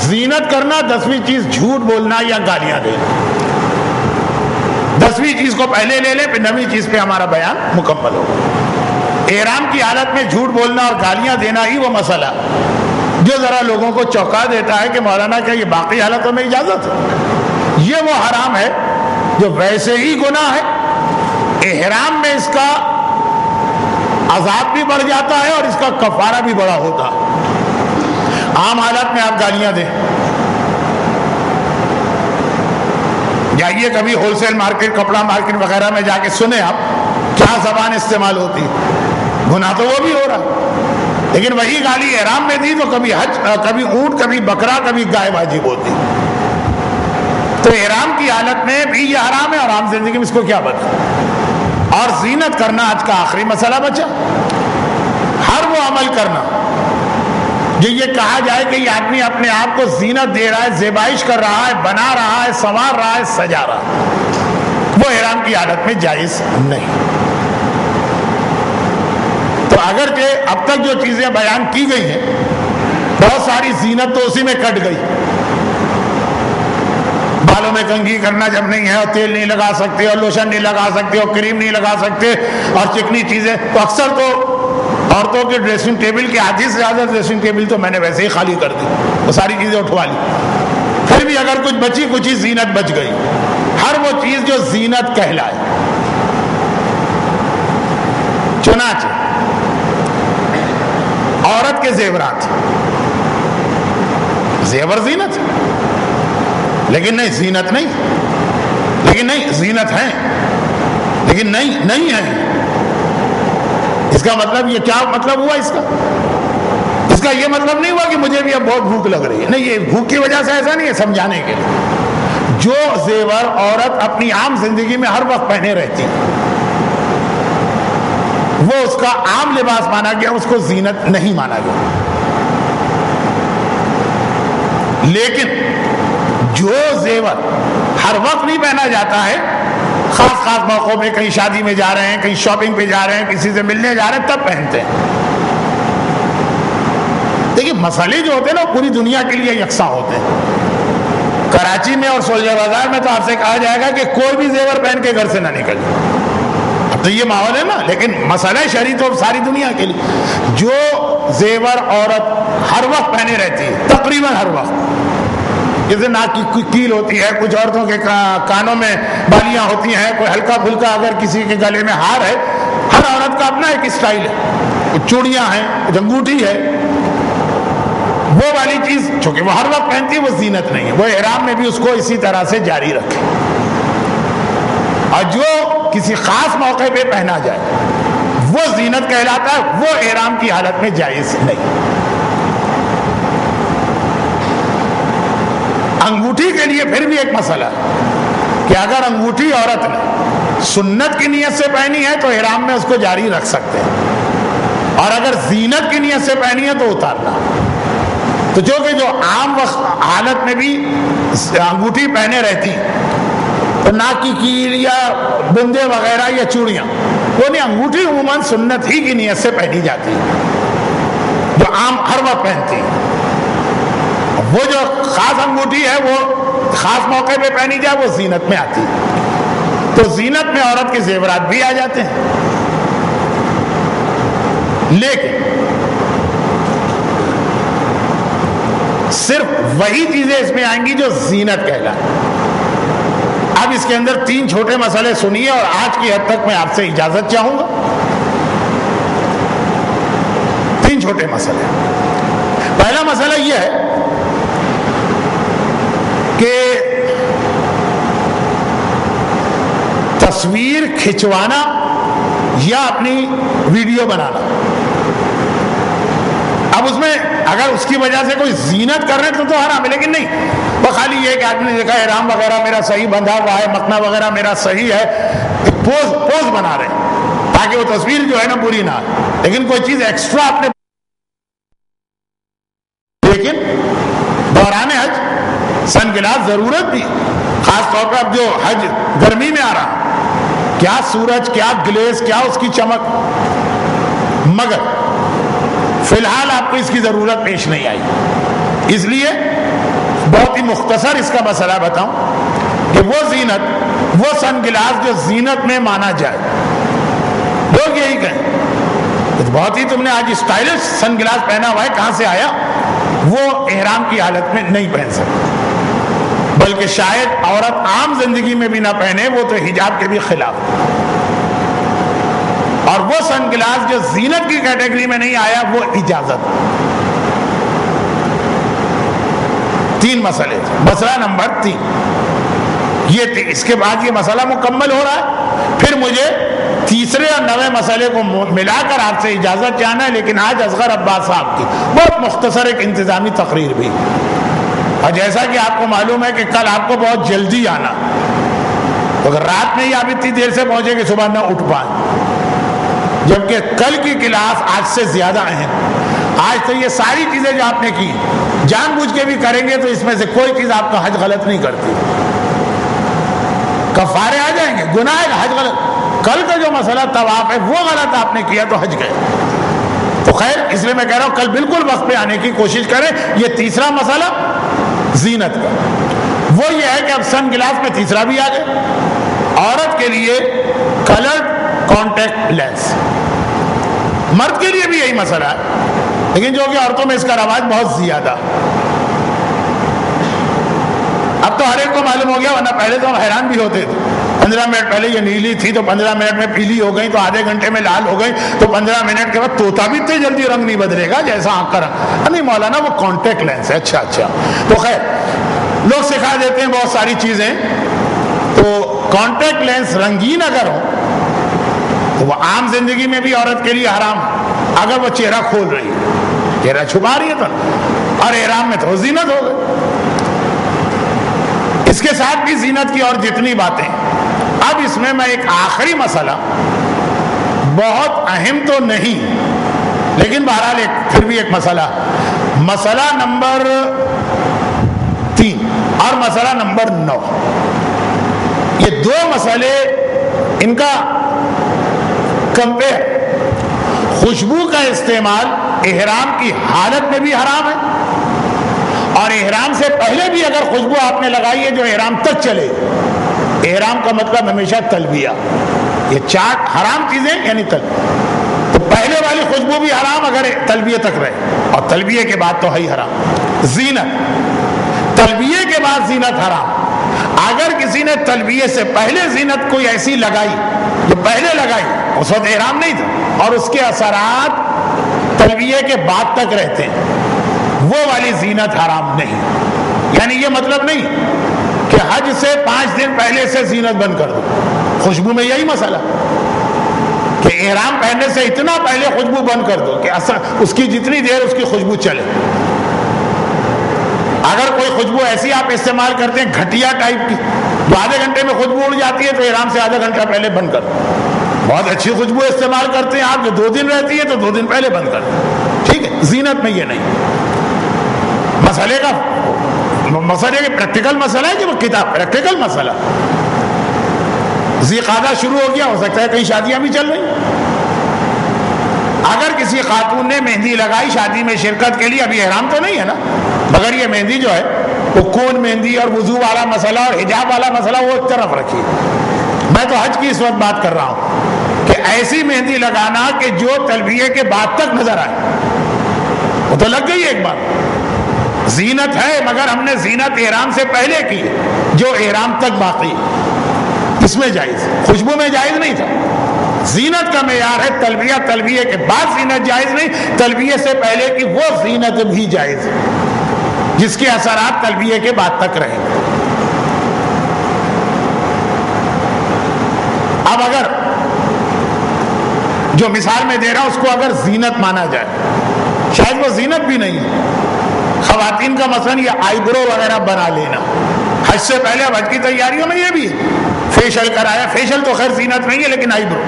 Speaker 1: زینت کرنا، 10ویں چیز جھوٹ بولنا یا گالیاں دینا۔ 10ویں چیز کو پہلے لے لیں، پھر 9ویں چیز پہ ہمارا بیان مکمل ہوگا۔ احرام کی حالت میں جھوٹ بولنا اور گالیاں دینا ہی وہ مسئلہ جو ذرا لوگوں کو چونکا دیتا ہے کہ مولانا کیا یہ باقی حالتوں میں اجازت ہے؟ یہ وہ حرام ہے جو ویسے ہی گناہ ہے، احرام میں اس کا عذاب بھی بڑھ جاتا ہے اور اس کا کفارہ بھی بڑا ہوتا ہے۔ عام حالت میں آپ گالیاں دیں، جائیے کبھی ہول سیل مارکیٹ، کپڑا مارکیٹ وغیرہ میں جا کے سنیں آپ کیا زبان استعمال ہوتی ہے، گناہ تو وہ بھی ہو رہا ہے، لیکن وہی گالی احرام میں دی تو کبھی حج، کبھی اونٹ، کبھی بکرا، کبھی گائے واجب ہوتی۔ تو احرام کی حالت میں بھی یہ حرام ہے اور عام زندگی میں اس کو کیا بتا۔ اور زینت کرنا آج کا آخری مسئلہ بچا، ہر وہ عمل کرنا جو یہ کہا جائے کہ یہ آدمی اپنے آپ کو زینت دے رہا ہے، زیبائش کر رہا ہے، بنا رہا ہے، سنوار رہا ہے، سجا رہا ہے، وہ احرام کی حالت میں جائز نہیں۔ تو اگرچہ اب تک جو چیزیں بیان کی گئی ہیں بہت ساری زینت تو اسی میں کٹ گئی، بالوں میں کنگھی کرنا جب نہیں ہے، اور تیل نہیں لگا سکتے، اور لوشن نہیں لگا سکتے، اور کریم نہیں لگا سکتے، اور چکنی چیزیں، تو اکثر تو عورتوں کے ڈریسنگ ٹیبل کے آدھی سے زیادہ ڈریسنگ ٹیبل تو میں نے ویسے ہی خالی کر دی، وہ ساری چیزیں اٹھوا لی۔ پھر بھی اگر کچھ بچی کچھ ہی زینت بچ گئی، ہر وہ چیز جو زینت کہلائے۔ چنانچہ عورت کے زیورات، زیور زینت، لیکن نہیں زینت نہیں، لیکن نہیں زینت ہے، لیکن نہیں ہے۔ اس کا مطلب یہ کیا مطلب ہوا اس کا یہ مطلب نہیں ہوا کہ مجھے بھی اب بہت بھوک لگ رہی ہے، نہیں، یہ بھوک کی وجہ سے ایسا نہیں ہے، سمجھانے کے لیے۔ جو زیور عورت اپنی عام زندگی میں ہر وقت پہنے رہتی وہ اس کا عام لباس مانا گیا، اس کو زینت نہیں مانا گیا۔ لیکن جو زیور ہر وقت نہیں پہنا جاتا ہے، خاص موقعوں پہ کہیں شادی میں جا رہے ہیں، کہیں شاپنگ پہ جا رہے ہیں، کسی سے ملنے جا رہے ہیں، تب پہنتے ہیں۔ دیکھیے مسئلے جو ہوتے ہیں نا پوری دنیا کے لیے یکساں ہوتے ہیں۔ کراچی میں اور سولجر بازار میں تو آپ سے کہا جائے گا کہ کوئی بھی زیور پہن کے گھر سے نہ نکلے، اب تو یہ ماحول ہے نا، لیکن مسئلہ شرعی تو ساری دنیا کے لیے۔ جو زیور عورت ہر وقت پہنے رہتی ہے، تقریباً ہر وقت، جیسے ناک کی کیل ہوتی ہے، کچھ عورتوں کے کانوں میں بالیاں ہوتی ہیں، کوئی ہلکا پھلکا اگر کسی کے گلے میں ہار ہے، ہر عورت کا اپنا ایک اسٹائل ہے، کچھ چوڑیاں ہیں، کچھ انگوٹھی ہے، وہ والی چیز چونکہ وہ ہر وقت پہنتی ہے وہ زینت نہیں ہے، وہ احرام میں بھی اس کو اسی طرح سے جاری رکھے۔ اور جو کسی خاص موقع پہ پہنا جائے وہ زینت کہلاتا ہے، وہ احرام کی حالت میں جائز نہیں۔ انگوٹھی کے لیے پھر بھی ایک مسئلہ ہے کہ اگر انگوٹھی عورت نے سنت کی نیت سے پہنی ہے تو احرام میں اس کو جاری رکھ سکتے ہیں، اور اگر زینت کی نیت سے پہنی ہے تو اتارنا۔ تو جو کہ جو عام حالت میں بھی انگوٹھی پہنے رہتی، تو ناک کی کیل یا بندے وغیرہ یا چوڑیاں، وہ نہیں، انگوٹھی عموماً سنت ہی کی نیت سے پہنی جاتی ہے، جو عام ہر وقت پہنتی ہے۔ وہ جو خاص انگوٹھی ہے وہ خاص موقع پہ پہنی جائے وہ زینت میں آتی ہے، تو زینت میں عورت کے زیورات بھی آ جاتے ہیں۔ لیکن صرف وہی چیزیں اس میں آئیں گی جو زینت کہلائیں۔ اب اس کے اندر 3 چھوٹے مسئلے سنیے، اور آج کی حد تک میں آپ سے اجازت چاہوں گا۔ 3 چھوٹے مسئلے۔ پہلا مسئلہ یہ ہے کہ تصویر کھنچوانا یا اپنی ویڈیو بنانا، اب اس میں اگر اس کی وجہ سے کوئی زینت کر رہے تو حرام ہے، لیکن نہیں، وہ خالی یہ کہ آدمی نے دیکھا احرام وغیرہ میرا صحیح بندھا ہوا ہے، متنا وغیرہ میرا صحیح ہے، پوز بنا رہے ہیں تاکہ وہ تصویر جو ہے نا بری نہ آئے، لیکن کوئی چیز ایکسٹرا آپ نے، لیکن دوران حج سن گلاس ضرورت بھی، خاص طور پر اب جو حج گرمی میں آ رہا، کیا سورج، کیا گلیز، کیا اس کی چمک، مگر فی الحال آپ کو اس کی ضرورت پیش نہیں آئی۔ اس لیے بہت ہی مختصر اس کا مسئلہ بتاؤں کہ وہ زینت، وہ سن گلاس جو زینت میں مانا جائے، لوگ یہی کہیں بہت ہی تم نے آج اسٹائلش سن گلاس پہنا ہوا ہے، کہاں سے آیا؟ وہ احرام کی حالت میں نہیں پہن سکتے، بلکہ شاید عورت عام زندگی میں بھی نہ پہنے، وہ تو حجاب کے بھی خلاف۔ اور وہ سن گلاس جو زینت کی کیٹیگری میں نہیں آیا، وہ اجازت۔ 3 مسئلے تھے۔ مسئلہ نمبر 3 یہ تھی، اس کے بعد یہ مسئلہ مکمل ہو رہا ہے، پھر مجھے تیسرے اور 9ویں مسئلے کو ملا کر آپ سے اجازت چاہنا ہے، لیکن آج اصغر عباس صاحب کی بہت مختصر ایک انتظامی تقریر بھی، اور جیسا کہ آپ کو معلوم ہے کہ کل آپ کو بہت جلدی آنا، اگر رات میں ہی آپ اتنی دیر سے پہنچے کہ صبح نہ اٹھ پائیں، جبکہ کل کی کلاس آج سے زیادہ اہم۔ آج تو یہ ساری چیزیں جو آپ نے کی جان بوجھ کے بھی کریں گے تو اس میں سے کوئی چیز آپ کا حج غلط نہیں کرتی، کفارے آ جائیں گے، گناہ ہے، حج غلط۔ کل کا جو مسئلہ طواف ہے وہ غلط آپ نے کیا تو حج گئے۔ تو خیر، اس لیے میں کہہ رہا ہوں کل بالکل وقت پہ آنے کی کوشش کریں۔ یہ تیسرا مسئلہ زینت کا، وہ یہ ہے کہ اب سن گلاس میں تیسرا بھی آ گئے، عورت کے لیے کلرڈ کانٹیکٹ لینس، مرد کے لیے بھی یہی مسئلہ ہے، لیکن جو کہ عورتوں میں اس کا رواج بہت زیادہ۔ اب تو ہر ایک کو معلوم ہو گیا، ورنہ پہلے تو ہم حیران بھی ہوتے تھے، 15 منٹ پہلے یہ نیلی تھی تو 15 منٹ میں پیلی ہو گئی، تو آدھے گھنٹے میں لال ہو گئی، تو 15 منٹ کے بعد طوطا بھی اتنی جلدی رنگ نہیں بدلے گا جیسا آنکھ کا رنگ۔ نہیں مولانا، وہ کانٹیکٹ لینس ہے۔ اچھا تو خیر، لوگ سکھا دیتے ہیں بہت ساری چیزیں۔ تو کانٹیکٹ لینس رنگین اگر ہو تو وہ عام زندگی میں بھی عورت کے لیے حرام، اگر وہ چہرہ کھول رہی ہے، چہرہ چھپا رہی ہے تو، اور احرام میں تو زینت ہو گئی۔ اس کے ساتھ بھی زینت کی اور جتنی باتیں۔ اب اس میں ایک آخری مسئلہ، بہت اہم تو نہیں لیکن بہرحال پھر بھی ایک مسئلہ نمبر 3 اور مسئلہ نمبر 9، یہ 2 مسئلے، ان کا کمپیئر۔ خوشبو کا استعمال احرام کی حالت میں بھی حرام ہے، اور احرام سے پہلے بھی اگر خوشبو آپ نے لگائی ہے جو احرام تک چلے، احرام کا مطلب ہمیشہ تلبیہ، یہ 4 حرام چیزیں یعنی تو پہلے والی خوشبو بھی حرام اگر تلبیہ تک رہے، اور تلبیہ کے بعد تو ہے ہی حرام۔ زینت، تلبیہ کے بعد زینت حرام۔ اگر کسی نے تلبیہ سے پہلے زینت کوئی ایسی لگائی جو پہلے لگائی، اس وقت احرام نہیں تھا، اور اس کے اثرات تلبیہ کے بعد تک رہتے ہیں، وہ والی زینت حرام نہیں۔ یعنی یہ مطلب نہیں کہ حج سے 5 دن پہلے سے زینت بند کر دو۔ خوشبو میں یہی مسئلہ کہ احرام پہننے سے اتنا پہلے خوشبو بند کر دو کہ اس کی جتنی دیر اس کی خوشبو چلے۔ اگر کوئی خوشبو ایسی آپ استعمال کرتے ہیں گھٹیا ٹائپ کی جو آدھے گھنٹے میں خوشبو اڑ جاتی ہے، تو احرام سے آدھا گھنٹہ پہلے بند کر دو۔ بہت اچھی خوشبو استعمال کرتے ہیں آپ جو 2 دن رہتی ہے، تو 2 دن پہلے بند کر دو۔ ٹھیک ہے، زینت میں یہ نہیں۔ مسئلے کے پریکٹیکل مسئلہ ہے کہ وہ کتاب پریکٹیکل مسئلہ۔ ذی قعدہ شروع ہو گیا، ہو سکتا ہے کئی شادیاں بھی چل رہی۔ اگر کسی خاتون نے مہندی لگائی شادی میں شرکت کے لیے، ابھی احرام تو نہیں ہے نا، مگر یہ مہندی جو ہے وہ کون مہندی اور وضو والا مسئلہ اور حجاب والا مسئلہ وہ ایک طرف رکھیے۔ میں تو حج کی اس وقت بات کر رہا ہوں کہ ایسی مہندی لگانا کہ جو تلبیہ کے بعد تک نظر آئے، وہ تو لگ گئی ایک بار۔ زینت ہے مگر ہم نے زینت احرام سے پہلے کی، جو احرام تک باقی، اس میں جائز، خوشبو میں جائز نہیں تھا۔ زینت کا معیار ہے تلبیہ، تلبیہ کے بعد زینت جائز نہیں، تلبیہ سے پہلے کی وہ زینت بھی جائز ہے جس کے اثرات تلبیہ کے بعد تک رہیں۔ اب اگر جو مثال میں دے رہا ہوں اس کو اگر زینت مانا جائے، شاید وہ زینت بھی نہیں ہے۔ خواتین کا مثلا یہ آئی برو وغیرہ بنا لینا، حج سے پہلے حج کی تیاریوں میں یہ بھی ہے، فیشل کرایا، فیشل تو خیر زینت نہیں ہے لیکن آئی برو،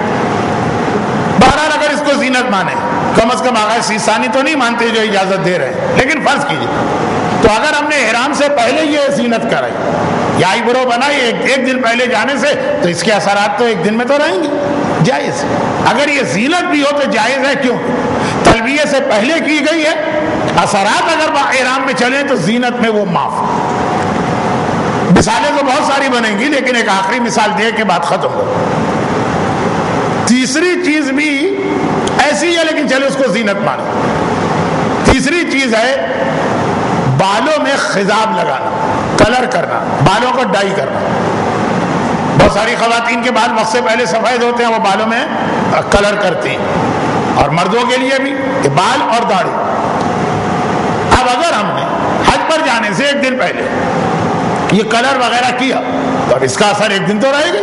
Speaker 1: بہرحال اگر اس کو زینت مانے کم از کم آغاز ثانی تو نہیں مانتے جو اجازت دے رہے ہیں، لیکن فرض کیجیے تو اگر ہم نے احرام سے پہلے یہ زینت کرائی یا آئی برو بنائی ایک دن پہلے جانے سے، تو اس کے اثرات تو ایک دن میں تو رہیں گے، جائز۔ اگر یہ زینت بھی ہو تو جائز ہے، کیوں؟ تلبیہ سے پہلے کی گئی ہے، اثرات اگر احرام میں چلیں تو زینت میں وہ معاف۔ مثالیں تو بہت ساری بنیں گی، لیکن ایک آخری مثال دے کے بات ختم ہو۔ تیسری چیز بھی ایسی ہے، لیکن چلے اس کو زینت مانے۔ تیسری چیز ہے بالوں میں خضاب لگانا، کلر کرنا، بالوں کو ڈائی کرنا۔ بہت ساری خواتین کے بال وقت سے پہلے سفید ہوتے ہیں، وہ بالوں میں کلر کرتی ہیں، اور مردوں کے لیے بھی کہ بال اور داڑھی۔ اب اگر ہم نے حج پر جانے سے ایک دن پہلے یہ کلر وغیرہ کیا تو اب اس کا اثر ایک دن تو رہے گا۔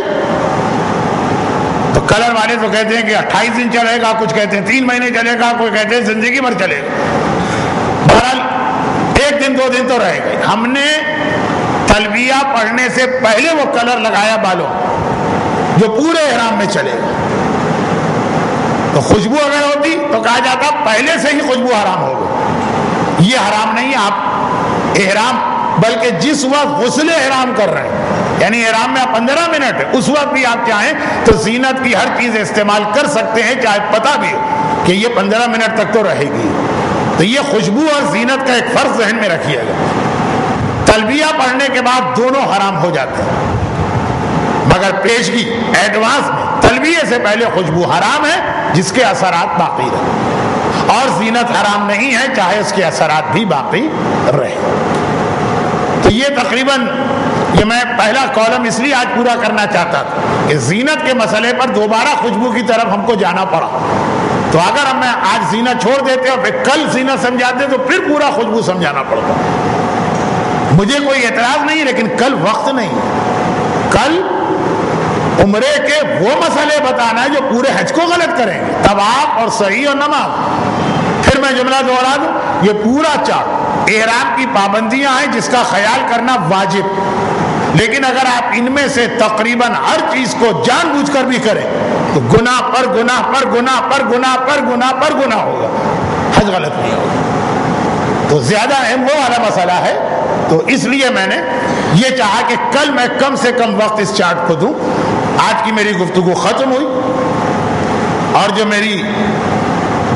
Speaker 1: تو کلر والے تو کہتے ہیں کہ 28 دن چلے گا، کچھ کہتے ہیں 3 مہینے چلے گا، کوئی کہتے ہیں زندگی بھر چلے گا۔ بہرحال ایک دن 2 دن تو رہے گا۔ ہم نے تلبیہ پڑھنے سے پہلے وہ کلر لگایا بالوں جو پورے احرام میں چلے گا، تو خوشبو اگر ہوتی تو کہا جاتا پہلے سے ہی خوشبو حرام ہوگی۔ یہ حرام نہیں ہے، آپ احرام بلکہ جس وقت غسل احرام کر رہے ہیں، یعنی احرام میں 15 منٹ ہے، اس وقت بھی آپ چاہیں تو زینت کی ہر چیز استعمال کر سکتے ہیں، چاہے پتہ بھی ہو کہ یہ 15 منٹ تک تو رہے گی۔ تو یہ خوشبو اور زینت کا ایک فرض ذہن میں رکھیے گا۔ تلبیہ پڑھنے کے بعد دونوں حرام ہو جاتے ہیں، مگر پیشگی ایڈوانس میں تلبیہ سے پہلے خوشبو حرام ہے جس کے اثرات باقی رہے، اور زینت حرام نہیں ہے چاہے اس کے اثرات بھی باقی رہے۔ تو یہ تقریباً یہ میں پہلا کالم اس لیے آج پورا کرنا چاہتا تھا کہ زینت کے مسئلے پر دوبارہ خوشبو کی طرف ہم کو جانا پڑا۔ تو اگر ہم آج زینت چھوڑ دیتے اور پھر کل زینت سمجھاتے تو پھر پورا خوشبو سمجھانا پڑتا۔ مجھے کوئی اعتراض نہیں، لیکن کل وقت نہیں، کل عمرے کے وہ مسئلے بتانا ہے جو پورے حج کو غلط کریں گے، طواف اور سعی اور نماز۔ پھر میں جملہ دوہرا دوں، یہ پورا چارٹ احرام کی پابندیاں ہیں جس کا خیال کرنا واجب، لیکن اگر آپ ان میں سے تقریباً ہر چیز کو جان بوجھ کر بھی کریں تو گناہ پر گناہ پر گناہ پر گناہ پر گناہ پر گناہ ہوگا، حج غلط نہیں ہوگا۔ تو زیادہ اہم وہ والا مسئلہ ہے، تو اس لیے میں نے یہ چاہا کہ کل میں کم سے کم وقت اس چارٹ کو دوں۔ آج کی میری گفتگو ختم ہوئی، اور جو میری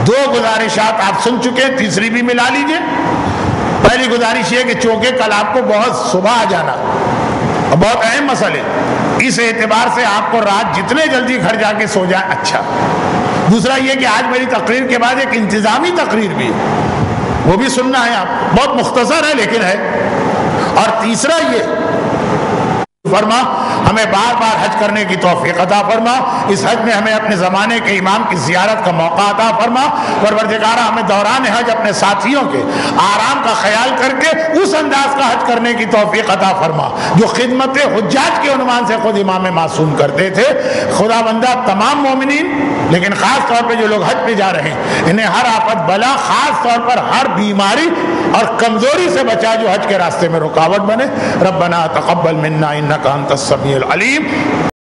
Speaker 1: 2 گزارشات آپ سن چکے ہیں، تیسری بھی ملا لیجئے۔ پہلی گزارش یہ کہ چونکہ کل آپ کو بہت صبح آ جانا اور بہت اہم مسئلے، اس اعتبار سے آپ کو رات جتنے جلدی گھر جا کے سو جائیں اچھا۔ دوسرا یہ کہ آج میری تقریر کے بعد ایک انتظامی تقریر بھی ہے، وہ بھی سننا ہے آپ، بہت مختصر ہے لیکن ہے۔ اور تیسرا یہ فرما ہمیں بار بار حج کرنے کی توفیق عطا فرما، اس حج میں ہمیں اپنے زمانے کے امام کی زیارت کا موقع عطا فرما، پروردگارہ ہمیں دوران حج اپنے ساتھیوں کے آرام کا خیال کر کے اس انداز کا حج کرنے کی توفیق عطا فرما جو خدمت حجاج کے عنوان سے خود امام معصوم کرتے تھے۔ خدا بندہ تمام مومنین، لیکن خاص طور پہ جو لوگ حج پہ جا رہے ہیں، انہیں ہر آفت بلا، خاص طور پر ہر بیماری اور کمزوری سے بچا جو حج کے راستے میں رکاوٹ بنے۔ ربنا تقبل منا انک انت السمیع العلیم